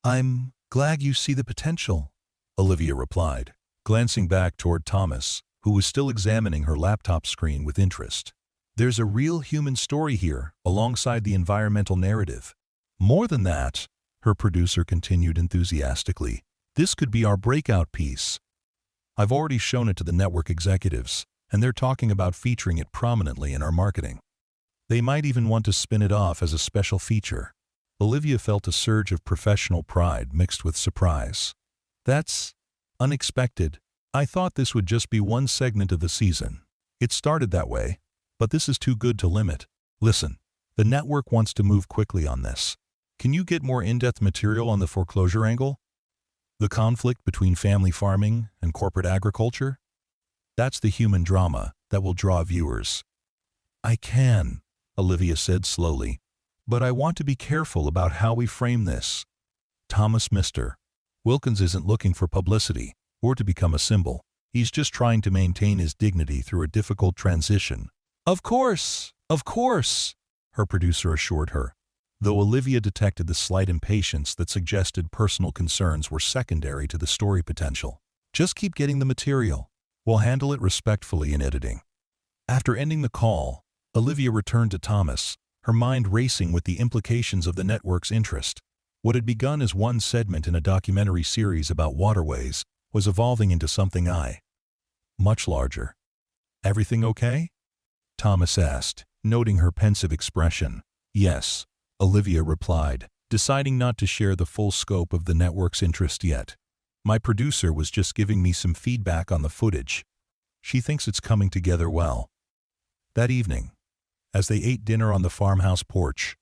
I'm glad you see the potential, Olivia replied, glancing back toward Thomas, who was still examining her laptop screen with interest. There's a real human story here, alongside the environmental narrative. More than that, her producer continued enthusiastically, this could be our breakout piece. I've already shown it to the network executives, and they're talking about featuring it prominently in our marketing. They might even want to spin it off as a special feature. Olivia felt a surge of professional pride mixed with surprise. That's unexpected. I thought this would just be one segment of the season. It started that way, but this is too good to limit. Listen, the network wants to move quickly on this. Can you get more in-depth material on the foreclosure angle? The conflict between family farming and corporate agriculture? That's the human drama that will draw viewers. I can, Olivia said slowly, but I want to be careful about how we frame this. Thomas Mr. Wilkins isn't looking for publicity or to become a symbol. He's just trying to maintain his dignity through a difficult transition. Of course, her producer assured her, though Olivia detected the slight impatience that suggested personal concerns were secondary to the story potential. Just keep getting the material. We'll handle it respectfully in editing. After ending the call, Olivia returned to Thomas, her mind racing with the implications of the network's interest. What had begun as one segment in a documentary series about waterways was evolving into something much larger. Everything okay? Thomas asked, noting her pensive expression. Yes, Olivia replied, deciding not to share the full scope of the network's interest yet. My producer was just giving me some feedback on the footage. She thinks it's coming together well. That evening, as they ate dinner on the farmhouse porch,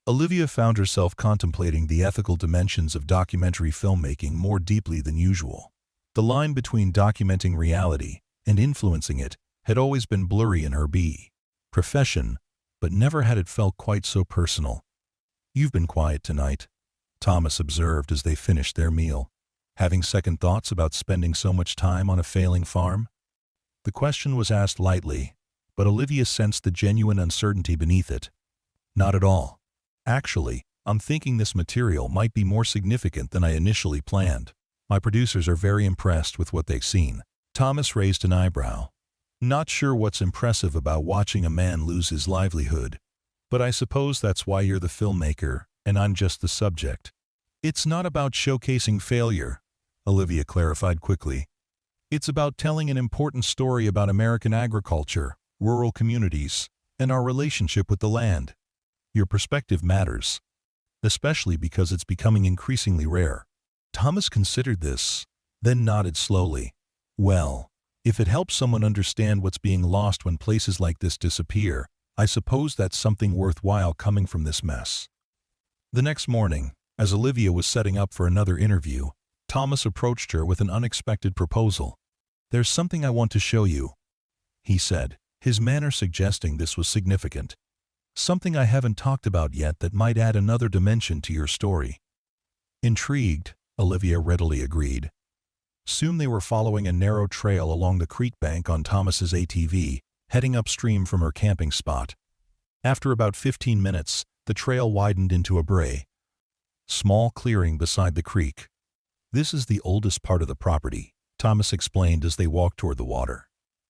Olivia found herself contemplating the ethical dimensions of documentary filmmaking more deeply than usual. The line between documenting reality and influencing it had always been blurry in her profession, but never had it felt quite so personal. You've been quiet tonight, Thomas observed as they finished their meal. Having second thoughts about spending so much time on a failing farm? The question was asked lightly, but Olivia sensed the genuine uncertainty beneath it. Not at all. Actually, I'm thinking this material might be more significant than I initially planned. My producers are very impressed with what they've seen. Thomas raised an eyebrow. Not sure what's impressive about watching a man lose his livelihood, but I suppose that's why you're the filmmaker and I'm just the subject. It's not about showcasing failure, Olivia clarified quickly. It's about telling an important story about American agriculture, rural communities, and our relationship with the land. Your perspective matters, especially because it's becoming increasingly rare. Thomas considered this, then nodded slowly. Well, if it helps someone understand what's being lost when places like this disappear, I suppose that's something worthwhile coming from this mess. The next morning, as Olivia was setting up for another interview, Thomas approached her with an unexpected proposal. There's something I want to show you, he said, his manner suggesting this was significant. Something I haven't talked about yet that might add another dimension to your story. Intrigued, Olivia readily agreed. Soon they were following a narrow trail along the creek bank on Thomas's ATV, heading upstream from her camping spot. After about 15 minutes, the trail widened into a small clearing beside the creek. This is the oldest part of the property, Thomas explained as they walked toward the water.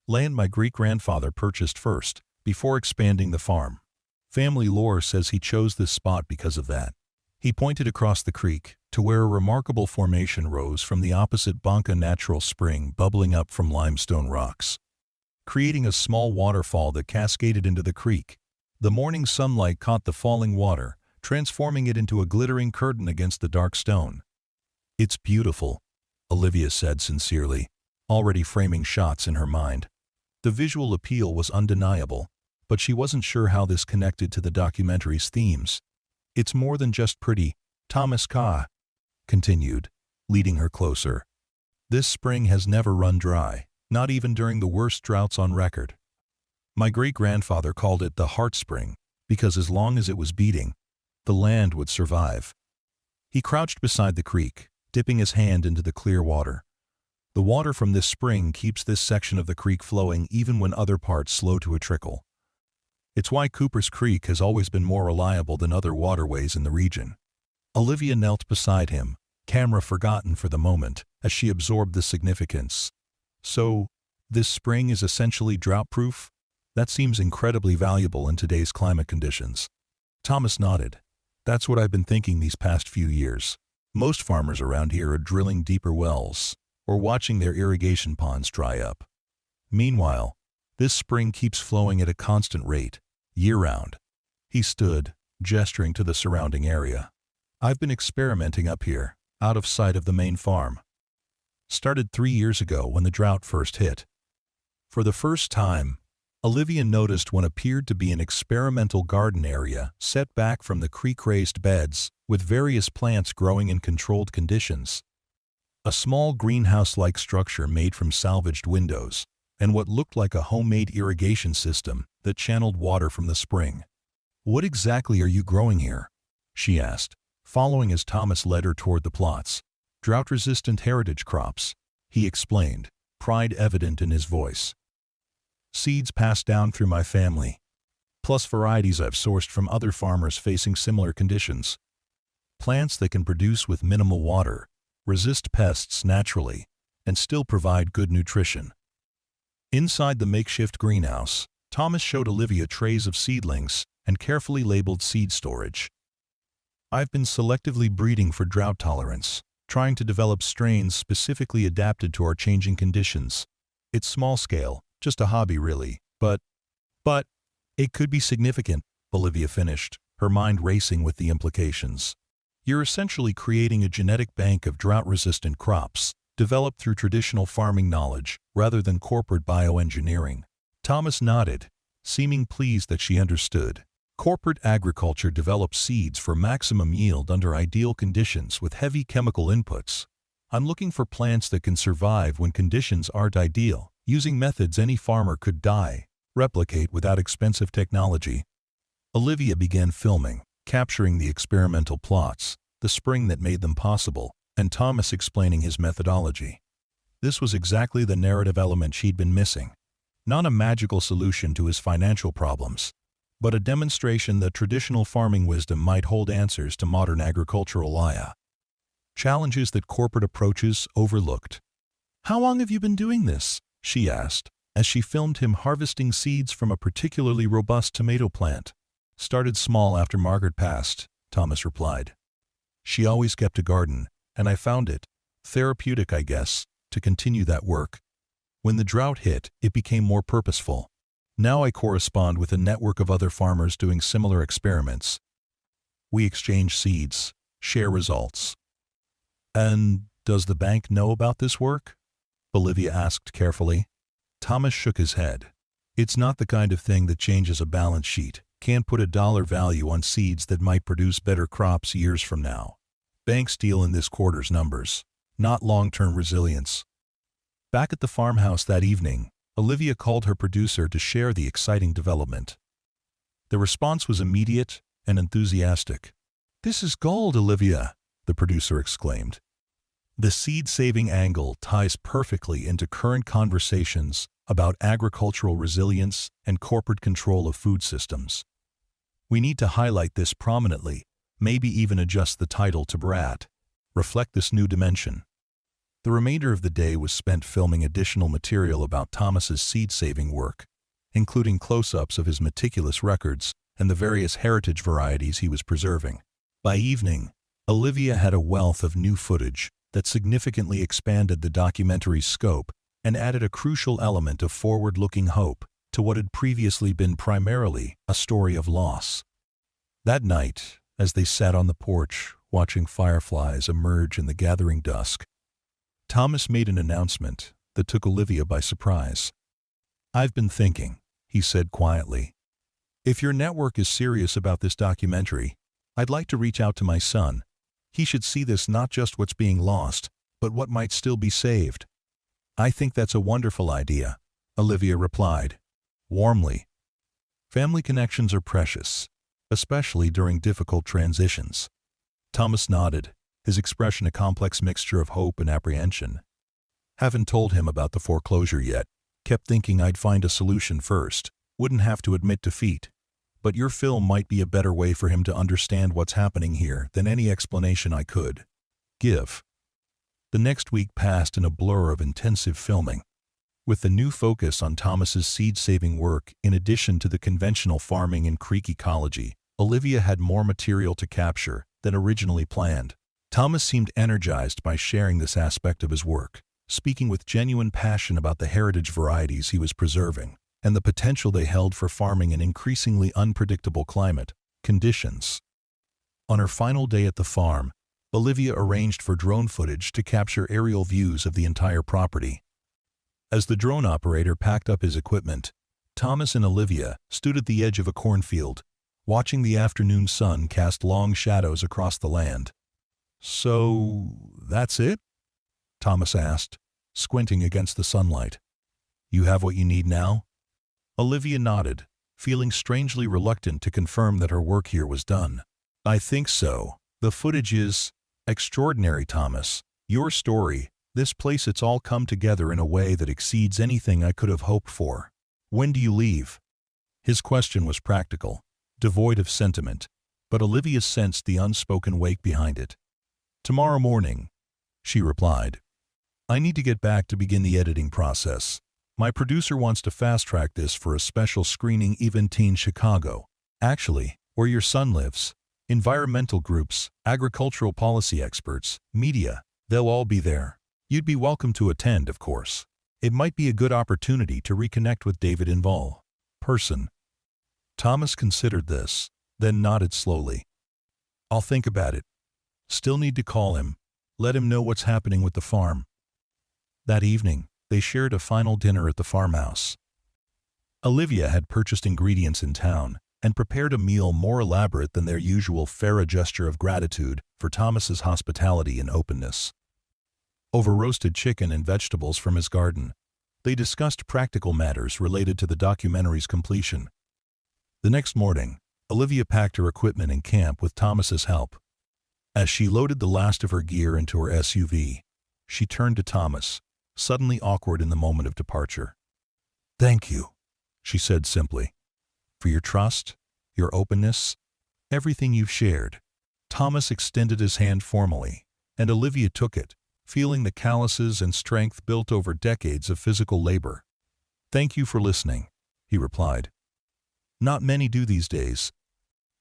Land my great-grandfather purchased first, before expanding the farm. Family lore says he chose this spot because of that. He pointed across the creek to where a remarkable formation rose from the opposite Banca natural spring bubbling up from limestone rocks, creating a small waterfall that cascaded into the creek. The morning sunlight caught the falling water, transforming it into a glittering curtain against the dark stone. It's beautiful, Olivia said sincerely, already framing shots in her mind. The visual appeal was undeniable, but she wasn't sure how this connected to the documentary's themes. It's more than just pretty, Thomas continued, leading her closer. This spring has never run dry, not even during the worst droughts on record. My great-grandfather called it the heart spring, because as long as it was beating, the land would survive. He crouched beside the creek, dipping his hand into the clear water. The water from this spring keeps this section of the creek flowing even when other parts slow to a trickle. It's why Cooper's Creek has always been more reliable than other waterways in the region. Olivia knelt beside him, camera forgotten for the moment, as she absorbed the significance. So, this spring is essentially drought-proof? That seems incredibly valuable in today's climate conditions. Thomas nodded. That's what I've been thinking these past few years. Most farmers around here are drilling deeper wells or watching their irrigation ponds dry up. Meanwhile, this spring keeps flowing at a constant rate, year-round. He stood, gesturing to the surrounding area. I've been experimenting up here, out of sight of the main farm. Started 3 years ago when the drought first hit. For the first time, Olivia noticed what appeared to be an experimental garden area set back from the creek-raised beds, with various plants growing in controlled conditions. A small greenhouse-like structure made from salvaged windows, and what looked like a homemade irrigation system that channeled water from the spring. "What exactly are you growing here?" she asked, following as Thomas led her toward the plots. "Drought-resistant heritage crops," he explained, pride evident in his voice. "Seeds passed down through my family, plus varieties I've sourced from other farmers facing similar conditions. Plants that can produce with minimal water, resist pests naturally, and still provide good nutrition." Inside the makeshift greenhouse, Thomas showed Olivia trays of seedlings and carefully labeled seed storage. "I've been selectively breeding for drought tolerance, trying to develop strains specifically adapted to our changing conditions. It's small scale, just a hobby really, but it could be significant," Olivia finished, her mind racing with the implications. "You're essentially creating a genetic bank of drought-resistant crops, developed through traditional farming knowledge rather than corporate bioengineering." Thomas nodded, seeming pleased that she understood. Corporate agriculture develops seeds for maximum yield under ideal conditions with heavy chemical inputs. I'm looking for plants that can survive when conditions aren't ideal, using methods any farmer could replicate without expensive technology. Olivia began filming, capturing the experimental plots, the spring that made them possible, and Thomas explaining his methodology. This was exactly the narrative element she'd been missing. Not a magical solution to his financial problems, but a demonstration that traditional farming wisdom might hold answers to modern agricultural challenges that corporate approaches overlooked. "How long have you been doing this?" she asked, as she filmed him harvesting seeds from a particularly robust tomato plant. "Started small after Margaret passed," Thomas replied. "She always kept a garden, and I found it therapeutic, I guess, to continue that work. When the drought hit, it became more purposeful. Now I correspond with a network of other farmers doing similar experiments. We exchange seeds, share results." "And does the bank know about this work?" Olivia asked carefully. Thomas shook his head. "It's not the kind of thing that changes a balance sheet. Can't put a dollar value on seeds that might produce better crops years from now. Banks deal in this quarter's numbers, not long-term resilience." Back at the farmhouse that evening, Olivia called her producer to share the exciting development. The response was immediate and enthusiastic. "This is gold, Olivia," the producer exclaimed. "The seed-saving angle ties perfectly into current conversations about agricultural resilience and corporate control of food systems. We need to highlight this prominently, maybe even adjust the title to reflect this new dimension." The remainder of the day was spent filming additional material about Thomas's seed-saving work, including close-ups of his meticulous records and the various heritage varieties he was preserving. By evening, Olivia had a wealth of new footage that significantly expanded the documentary's scope and added a crucial element of forward-looking hope to what had previously been primarily a story of loss. That night, as they sat on the porch, watching fireflies emerge in the gathering dusk, Thomas made an announcement that took Olivia by surprise. "I've been thinking," he said quietly. "If your network is serious about this documentary, I'd like to reach out to my son. He should see this, not just what's being lost, but what might still be saved." "I think that's a wonderful idea," Olivia replied, warmly. "Family connections are precious, especially during difficult transitions." Thomas nodded, his expression a complex mixture of hope and apprehension. "Haven't told him about the foreclosure yet. Kept thinking I'd find a solution first. Wouldn't have to admit defeat. But your film might be a better way for him to understand what's happening here than any explanation I could give." The next week passed in a blur of intensive filming. With the new focus on Thomas's seed-saving work in addition to the conventional farming and Creek ecology, Olivia had more material to capture than originally planned. Thomas seemed energized by sharing this aspect of his work, speaking with genuine passion about the heritage varieties he was preserving and the potential they held for farming in increasingly unpredictable climate conditions. On her final day at the farm, Olivia arranged for drone footage to capture aerial views of the entire property. As the drone operator packed up his equipment, Thomas and Olivia stood at the edge of a cornfield, watching the afternoon sun cast long shadows across the land. "So, that's it?" Thomas asked, squinting against the sunlight. "You have what you need now?" Olivia nodded, feeling strangely reluctant to confirm that her work here was done. "I think so. The footage is extraordinary, Thomas. Your story, this place, it's all come together in a way that exceeds anything I could have hoped for. When do you leave?" His question was practical, devoid of sentiment, but Olivia sensed the unspoken weight behind it. "Tomorrow morning," she replied. "I need to get back to begin the editing process. My producer wants to fast-track this for a special screening event in Chicago. Actually, where your son lives. Environmental groups, agricultural policy experts, media, they'll all be there. You'd be welcome to attend, of course. It might be a good opportunity to reconnect with David in person." Thomas considered this, then nodded slowly. "I'll think about it. Still need to call him, let him know what's happening with the farm." That evening, they shared a final dinner at the farmhouse. Olivia had purchased ingredients in town and prepared a meal more elaborate than their usual fare, gesture of gratitude for Thomas's hospitality and openness. Over roasted chicken and vegetables from his garden, they discussed practical matters related to the documentary's completion. The next morning, Olivia packed her equipment in camp with Thomas's help. As she loaded the last of her gear into her SUV, she turned to Thomas, suddenly awkward in the moment of departure. "Thank you," she said simply, "for your trust, your openness, everything you've shared." Thomas extended his hand formally, and Olivia took it, feeling the calluses and strength built over decades of physical labor. "Thank you for listening," he replied. "Not many do these days."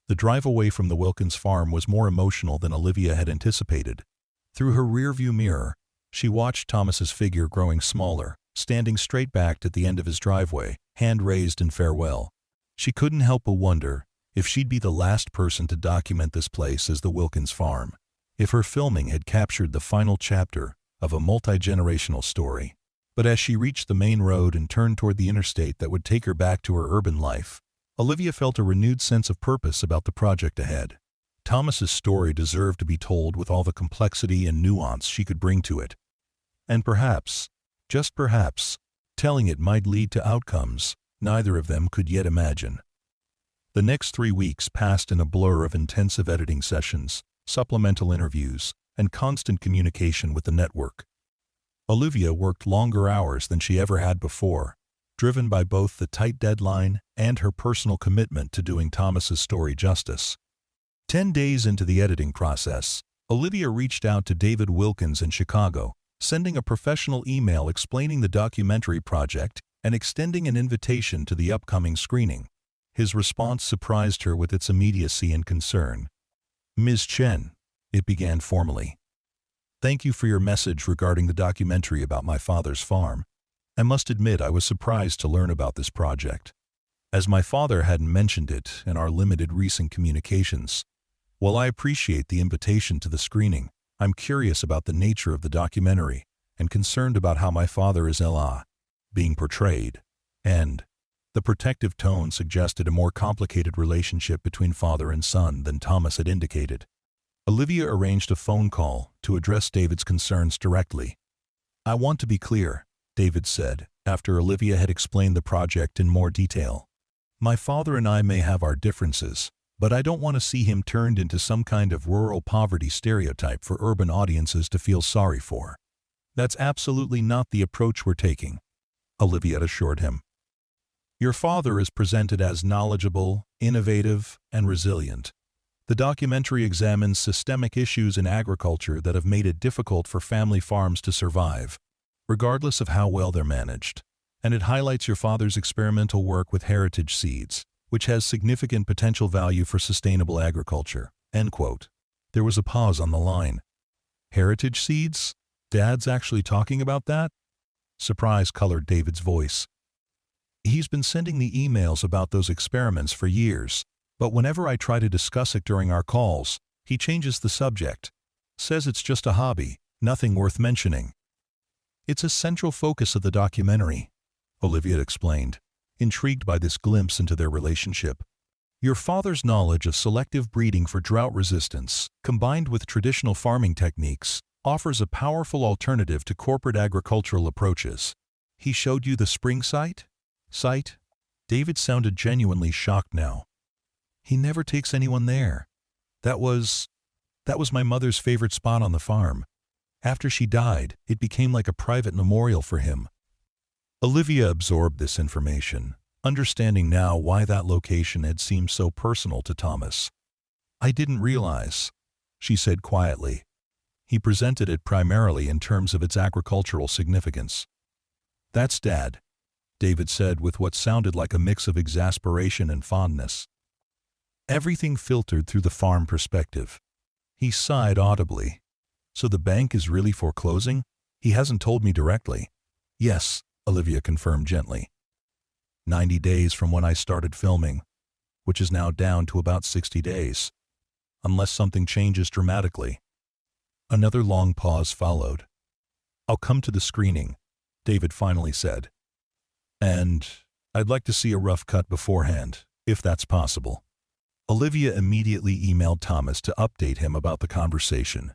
The drive away from the Wilkins farm was more emotional than Olivia had anticipated. Through her rearview mirror, she watched Thomas's figure growing smaller, standing straight-backed at the end of his driveway, hand raised in farewell. She couldn't help but wonder if she'd be the last person to document this place as the Wilkins farm, if her filming had captured the final chapter of a multi-generational story. But as she reached the main road and turned toward the interstate that would take her back to her urban life, Olivia felt a renewed sense of purpose about the project ahead. Thomas's story deserved to be told with all the complexity and nuance she could bring to it. And perhaps, just perhaps, telling it might lead to outcomes neither of them could yet imagine. The next 3 weeks passed in a blur of intensive editing sessions, supplemental interviews, and constant communication with the network. Olivia worked longer hours than she ever had before, driven by both the tight deadline and her personal commitment to doing Thomas's story justice. 10 days into the editing process, Olivia reached out to David Wilkins in Chicago, sending a professional email explaining the documentary project and extending an invitation to the upcoming screening. His response surprised her with its immediacy and concern. "Ms. Chen," it began formally. "Thank you for your message regarding the documentary about my father's farm. I must admit I was surprised to learn about this project, as my father hadn't mentioned it in our limited recent communications. While I appreciate the invitation to the screening, I'm curious about the nature of the documentary and concerned about how my father is being portrayed, and the protective tone suggested a more complicated relationship between father and son than Thomas had indicated. Olivia arranged a phone call to address David's concerns directly. "I want to be clear," David said, after Olivia had explained the project in more detail. "My father and I may have our differences, but I don't want to see him turned into some kind of rural poverty stereotype for urban audiences to feel sorry for. That's absolutely not the approach we're taking," Olivia assured him. "Your father is presented as knowledgeable, innovative, and resilient. The documentary examines systemic issues in agriculture that have made it difficult for family farms to survive, regardless of how well they're managed. and it highlights your father's experimental work with heritage seeds, which has significant potential value for sustainable agriculture." End quote. There was a pause on the line. Heritage seeds? Dad's actually talking about that? Surprise colored David's voice. He's been sending me emails about those experiments for years, but whenever I try to discuss it during our calls, he changes the subject. Says it's just a hobby, nothing worth mentioning. "It's a central focus of the documentary," Olivia explained, intrigued by this glimpse into their relationship. "Your father's knowledge of selective breeding for drought resistance, combined with traditional farming techniques, offers a powerful alternative to corporate agricultural approaches." "He showed you the spring site?" "Site?" David sounded genuinely shocked now. "He never takes anyone there. That was my mother's favorite spot on the farm. After she died, it became like a private memorial for him." Olivia absorbed this information, understanding now why that location had seemed so personal to Thomas. "I didn't realize," she said quietly. "He presented it primarily in terms of its agricultural significance." "That's Dad," David said with what sounded like a mix of exasperation and fondness. Everything filtered through the farm perspective. He sighed audibly. "So the bank is really foreclosing? He hasn't told me directly." "Yes," Olivia confirmed gently. 90 days from when I started filming, which is now down to about 60 days. Unless something changes dramatically." Another long pause followed. "I'll come to the screening," David finally said. "And I'd like to see a rough cut beforehand, if that's possible." Olivia immediately emailed Thomas to update him about the conversation.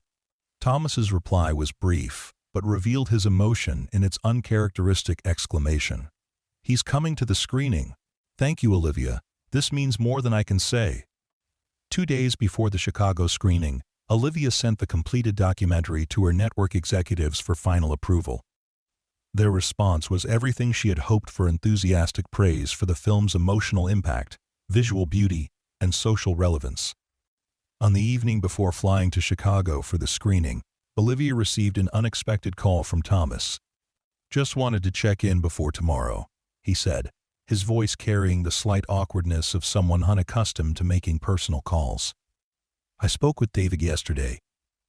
Thomas's reply was brief, but revealed his emotion in its uncharacteristic exclamation. "He's coming to the screening. Thank you, Olivia. This means more than I can say." 2 days before the Chicago screening, Olivia sent the completed documentary to her network executives for final approval. Their response was everything she had hoped for: enthusiastic praise for the film's emotional impact, visual beauty, and social relevance. On the evening before flying to Chicago for the screening, Olivia received an unexpected call from Thomas. "Just wanted to check in before tomorrow," he said, his voice carrying the slight awkwardness of someone unaccustomed to making personal calls. "I spoke with David yesterday.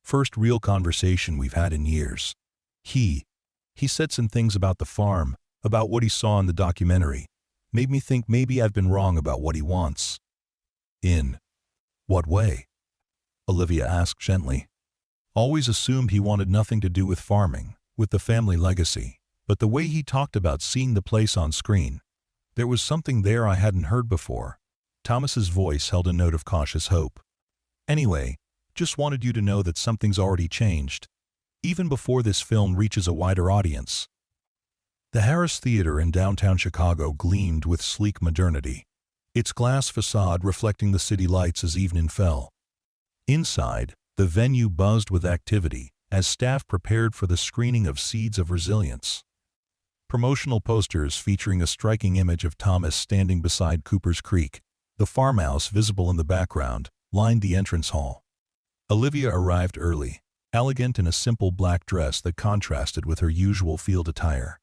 First real conversation we've had in years. He said some things about the farm, about what he saw in the documentary. Made me think maybe I've been wrong about what he wants." "In what way?" Olivia asked gently. "Always assumed he wanted nothing to do with farming, with the family legacy, but the way he talked about seeing the place on screen, there was something there I hadn't heard before." Thomas's voice held a note of cautious hope. "Anyway, just wanted you to know that something's already changed, even before this film reaches a wider audience." The Harris Theater in downtown Chicago gleamed with sleek modernity, its glass facade reflecting the city lights as evening fell. Inside, the venue buzzed with activity as staff prepared for the screening of Seeds of Resilience. Promotional posters featuring a striking image of Thomas standing beside Cooper's Creek, the farmhouse visible in the background, lined the entrance hall. Olivia arrived early, elegant in a simple black dress that contrasted with her usual field attire.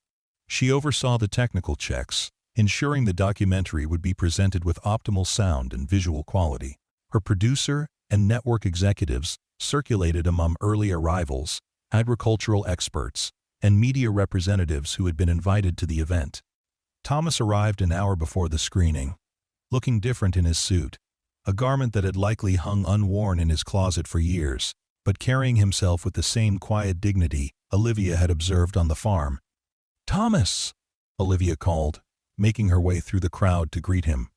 She oversaw the technical checks, ensuring the documentary would be presented with optimal sound and visual quality. Her producer and network executives circulated among early arrivals, agricultural experts, and media representatives who had been invited to the event. Thomas arrived an hour before the screening, looking different in his suit, a garment that had likely hung unworn in his closet for years, but carrying himself with the same quiet dignity Olivia had observed on the farm. "Thomas!" Olivia called, making her way through the crowd to greet him.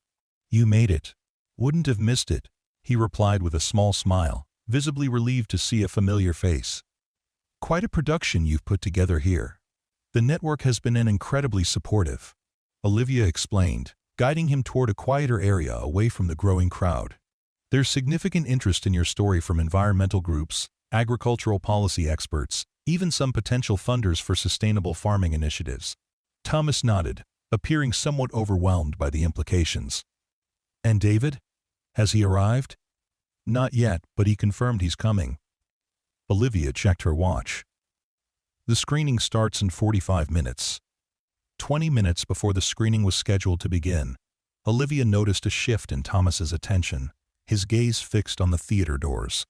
"You made it. Wouldn't have missed it," he replied with a small smile, visibly relieved to see a familiar face. "Quite a production you've put together here. The network has been incredibly supportive," Olivia explained, guiding him toward a quieter area away from the growing crowd. "There's significant interest in your story from environmental groups, agricultural policy experts, even some potential funders for sustainable farming initiatives." Thomas nodded, appearing somewhat overwhelmed by the implications. "And David? Has he arrived?" "Not yet, but he confirmed he's coming." Olivia checked her watch. "The screening starts in 45 minutes. 20 minutes before the screening was scheduled to begin, Olivia noticed a shift in Thomas's attention, his gaze fixed on the theater doors.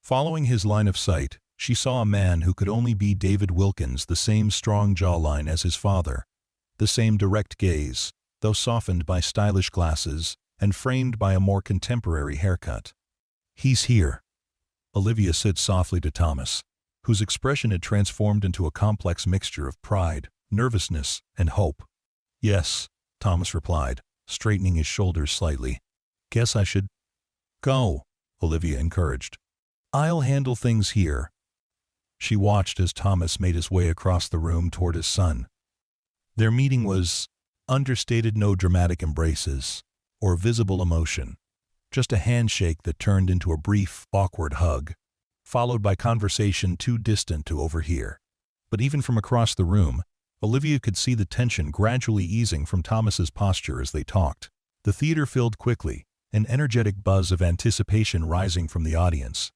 Following his line of sight, she saw a man who could only be David Wilkins, the same strong jawline as his father, the same direct gaze, though softened by stylish glasses and framed by a more contemporary haircut. "He's here," Olivia said softly to Thomas, whose expression had transformed into a complex mixture of pride, nervousness, and hope. "Yes," Thomas replied, straightening his shoulders slightly. "Guess I should go," Olivia encouraged. "I'll handle things here." She watched as Thomas made his way across the room toward his son. Their meeting was understated, no dramatic embraces or visible emotion, just a handshake that turned into a brief, awkward hug, followed by conversation too distant to overhear. But even from across the room, Olivia could see the tension gradually easing from Thomas's posture as they talked. The theater filled quickly, an energetic buzz of anticipation rising from the audience.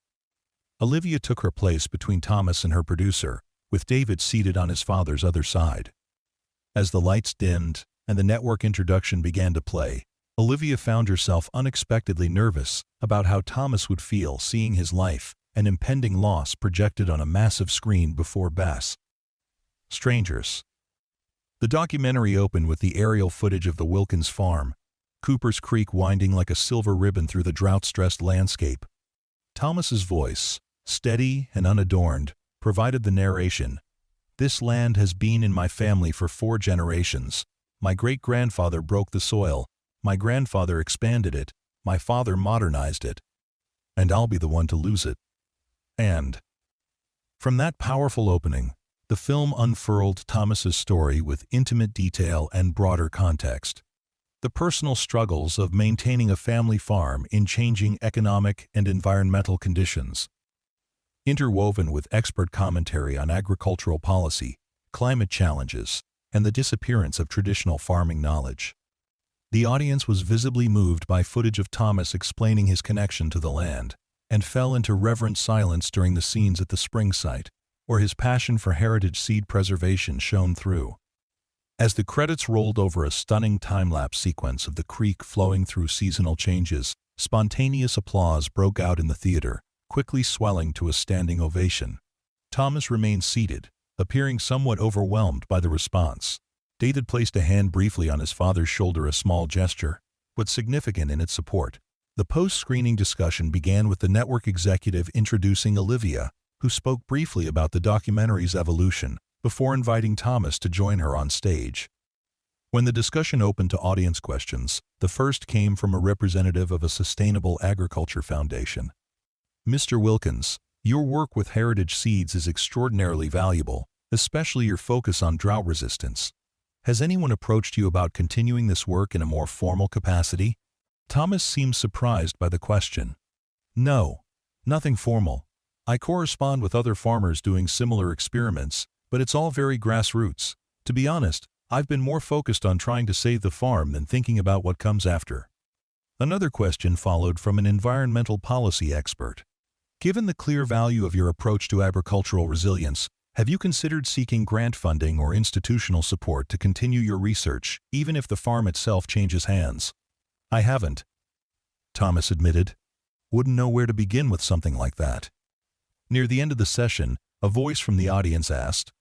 Olivia took her place between Thomas and her producer, with David seated on his father's other side. As the lights dimmed and the network introduction began to play, Olivia found herself unexpectedly nervous about how Thomas would feel seeing his life and impending loss projected on a massive screen before strangers. The documentary opened with the aerial footage of the Wilkins farm, Cooper's Creek winding like a silver ribbon through the drought-stressed landscape. Thomas's voice, steady and unadorned, provided the narration. "This land has been in my family for 4 generations. My great-grandfather broke the soil, my grandfather expanded it, my father modernized it, and I'll be the one to lose it." And from that powerful opening, the film unfurled Thomas's story with intimate detail and broader context. The personal struggles of maintaining a family farm in changing economic and environmental conditions, interwoven with expert commentary on agricultural policy, climate challenges, and the disappearance of traditional farming knowledge. The audience was visibly moved by footage of Thomas explaining his connection to the land, and fell into reverent silence during the scenes at the spring site, where his passion for heritage seed preservation shone through. As the credits rolled over a stunning time-lapse sequence of the creek flowing through seasonal changes, spontaneous applause broke out in the theater, quickly swelling to a standing ovation. Thomas remained seated, appearing somewhat overwhelmed by the response. David placed a hand briefly on his father's shoulder, a small gesture, but significant in its support. The post-screening discussion began with the network executive introducing Olivia, who spoke briefly about the documentary's evolution, before inviting Thomas to join her on stage. When the discussion opened to audience questions, the first came from a representative of a sustainable agriculture foundation. "Mr. Wilkins, your work with heritage seeds is extraordinarily valuable, especially your focus on drought resistance. Has anyone approached you about continuing this work in a more formal capacity?" Thomas seemed surprised by the question. "No, nothing formal. I correspond with other farmers doing similar experiments, but it's all very grassroots. To be honest, I've been more focused on trying to save the farm than thinking about what comes after." Another question followed from an environmental policy expert. "Given the clear value of your approach to agricultural resilience, have you considered seeking grant funding or institutional support to continue your research, even if the farm itself changes hands?" "I haven't," Thomas admitted. "Wouldn't know where to begin with something like that." Near the end of the session, a voice from the audience asked,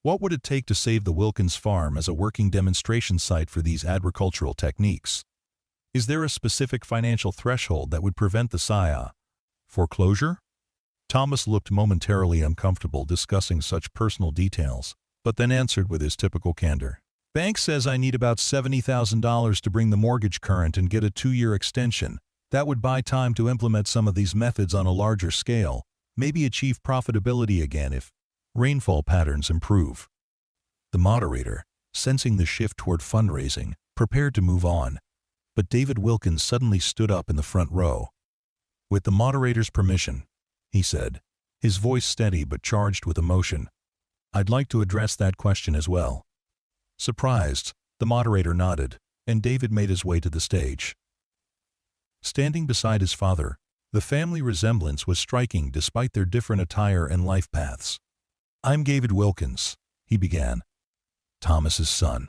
"What would it take to save the Wilkins farm as a working demonstration site for these agricultural techniques? Is there a specific financial threshold that would prevent the foreclosure?" Thomas looked momentarily uncomfortable discussing such personal details, but then answered with his typical candor. "Bank says I need about $70,000 to bring the mortgage current and get a 2-year extension. That would buy time to implement some of these methods on a larger scale, maybe achieve profitability again if rainfall patterns improve." The moderator, sensing the shift toward fundraising, prepared to move on, but David Wilkins suddenly stood up in the front row. "With the moderator's permission," he said, his voice steady but charged with emotion, "I'd like to address that question as well." Surprised, the moderator nodded, and David made his way to the stage. Standing beside his father, the family resemblance was striking despite their different attire and life paths. "I'm David Wilkins," he began. Thomas's son.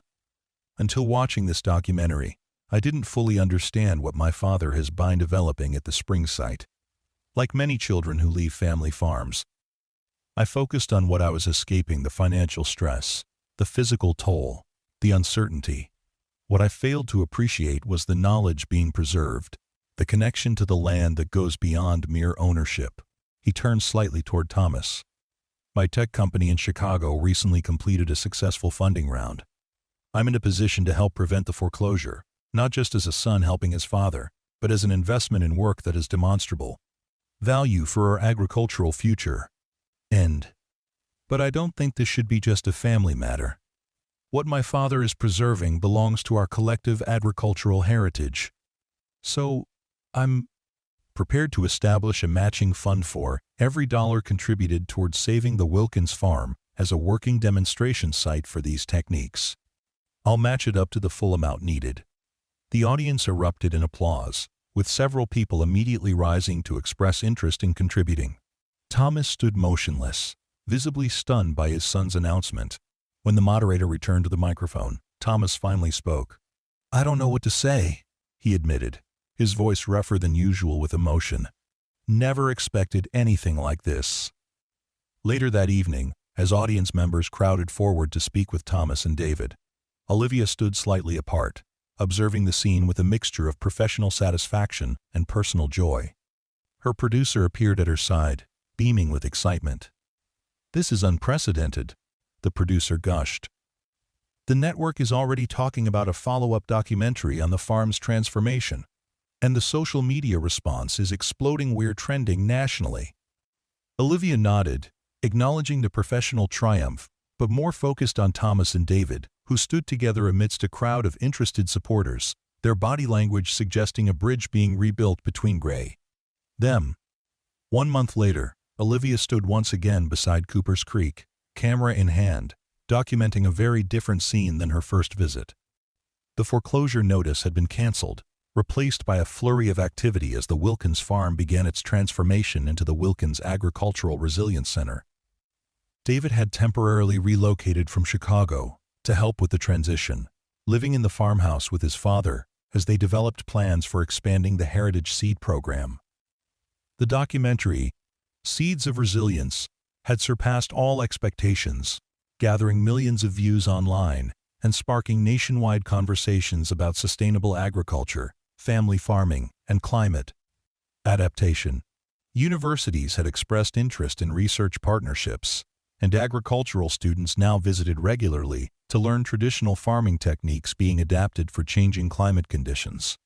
Until watching this documentary, I didn't fully understand what my father has been developing at the spring site. Like many children who leave family farms, I focused on what I was escaping: the financial stress, the physical toll, the uncertainty. What I failed to appreciate was the knowledge being preserved, the connection to the land that goes beyond mere ownership. He turned slightly toward Thomas. My tech company in Chicago recently completed a successful funding round. I'm in a position to help prevent the foreclosure, not just as a son helping his father, but as an investment in work that is demonstrable value for our agricultural future. But I don't think this should be just a family matter. What my father is preserving belongs to our collective agricultural heritage. So, I'm prepared to establish a matching fund for every dollar contributed towards saving the Wilkins farm as a working demonstration site for these techniques. I'll match it up to the full amount needed. The audience erupted in applause, with several people immediately rising to express interest in contributing. Thomas stood motionless, visibly stunned by his son's announcement. When the moderator returned to the microphone, Thomas finally spoke. "I don't know what to say," he admitted, his voice rougher than usual with emotion. "Never expected anything like this." Later that evening, as audience members crowded forward to speak with Thomas and David, Olivia stood slightly apart, observing the scene with a mixture of professional satisfaction and personal joy. Her producer appeared at her side, beaming with excitement. "This is unprecedented," the producer gushed. "The network is already talking about a follow-up documentary on the farm's transformation, and the social media response is exploding. We're trending nationally." Olivia nodded, acknowledging the professional triumph, but more focused on Thomas and David, who stood together amidst a crowd of interested supporters, their body language suggesting a bridge being rebuilt between them. 1 month later, Olivia stood once again beside Cooper's Creek, camera in hand, documenting a very different scene than her first visit. The foreclosure notice had been canceled, replaced by a flurry of activity as the Wilkins farm began its transformation into the Wilkins Agricultural Resilience Center. David had temporarily relocated from Chicago to help with the transition, living in the farmhouse with his father as they developed plans for expanding the Heritage Seed Program. The documentary, Seeds of Resilience, had surpassed all expectations, gathering millions of views online and sparking nationwide conversations about sustainable agriculture, family farming, and climate adaptation. Universities had expressed interest in research partnerships, and agricultural students now visited regularly to learn traditional farming techniques being adapted for changing climate conditions.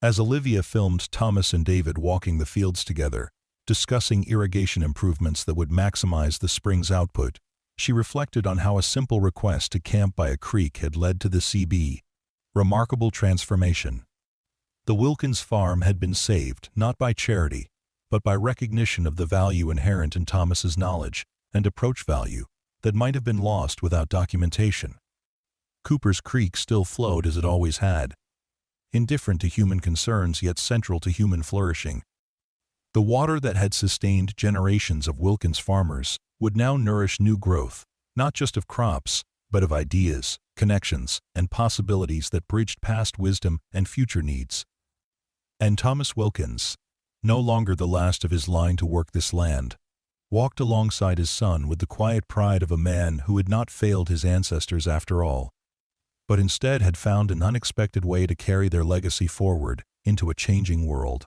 As Olivia filmed Thomas and David walking the fields together, discussing irrigation improvements that would maximize the spring's output, she reflected on how a simple request to camp by a creek had led to the remarkable transformation. The Wilkins farm had been saved not by charity, but by recognition of the value inherent in Thomas's knowledge and approach value that might have been lost without documentation. Cooper's Creek still flowed as it always had, indifferent to human concerns yet central to human flourishing. The water that had sustained generations of Wilkins farmers would now nourish new growth, not just of crops, but of ideas, connections, and possibilities that bridged past wisdom and future needs. And Thomas Wilkins, no longer the last of his line to work this land, walked alongside his son with the quiet pride of a man who had not failed his ancestors after all, but instead had found an unexpected way to carry their legacy forward into a changing world.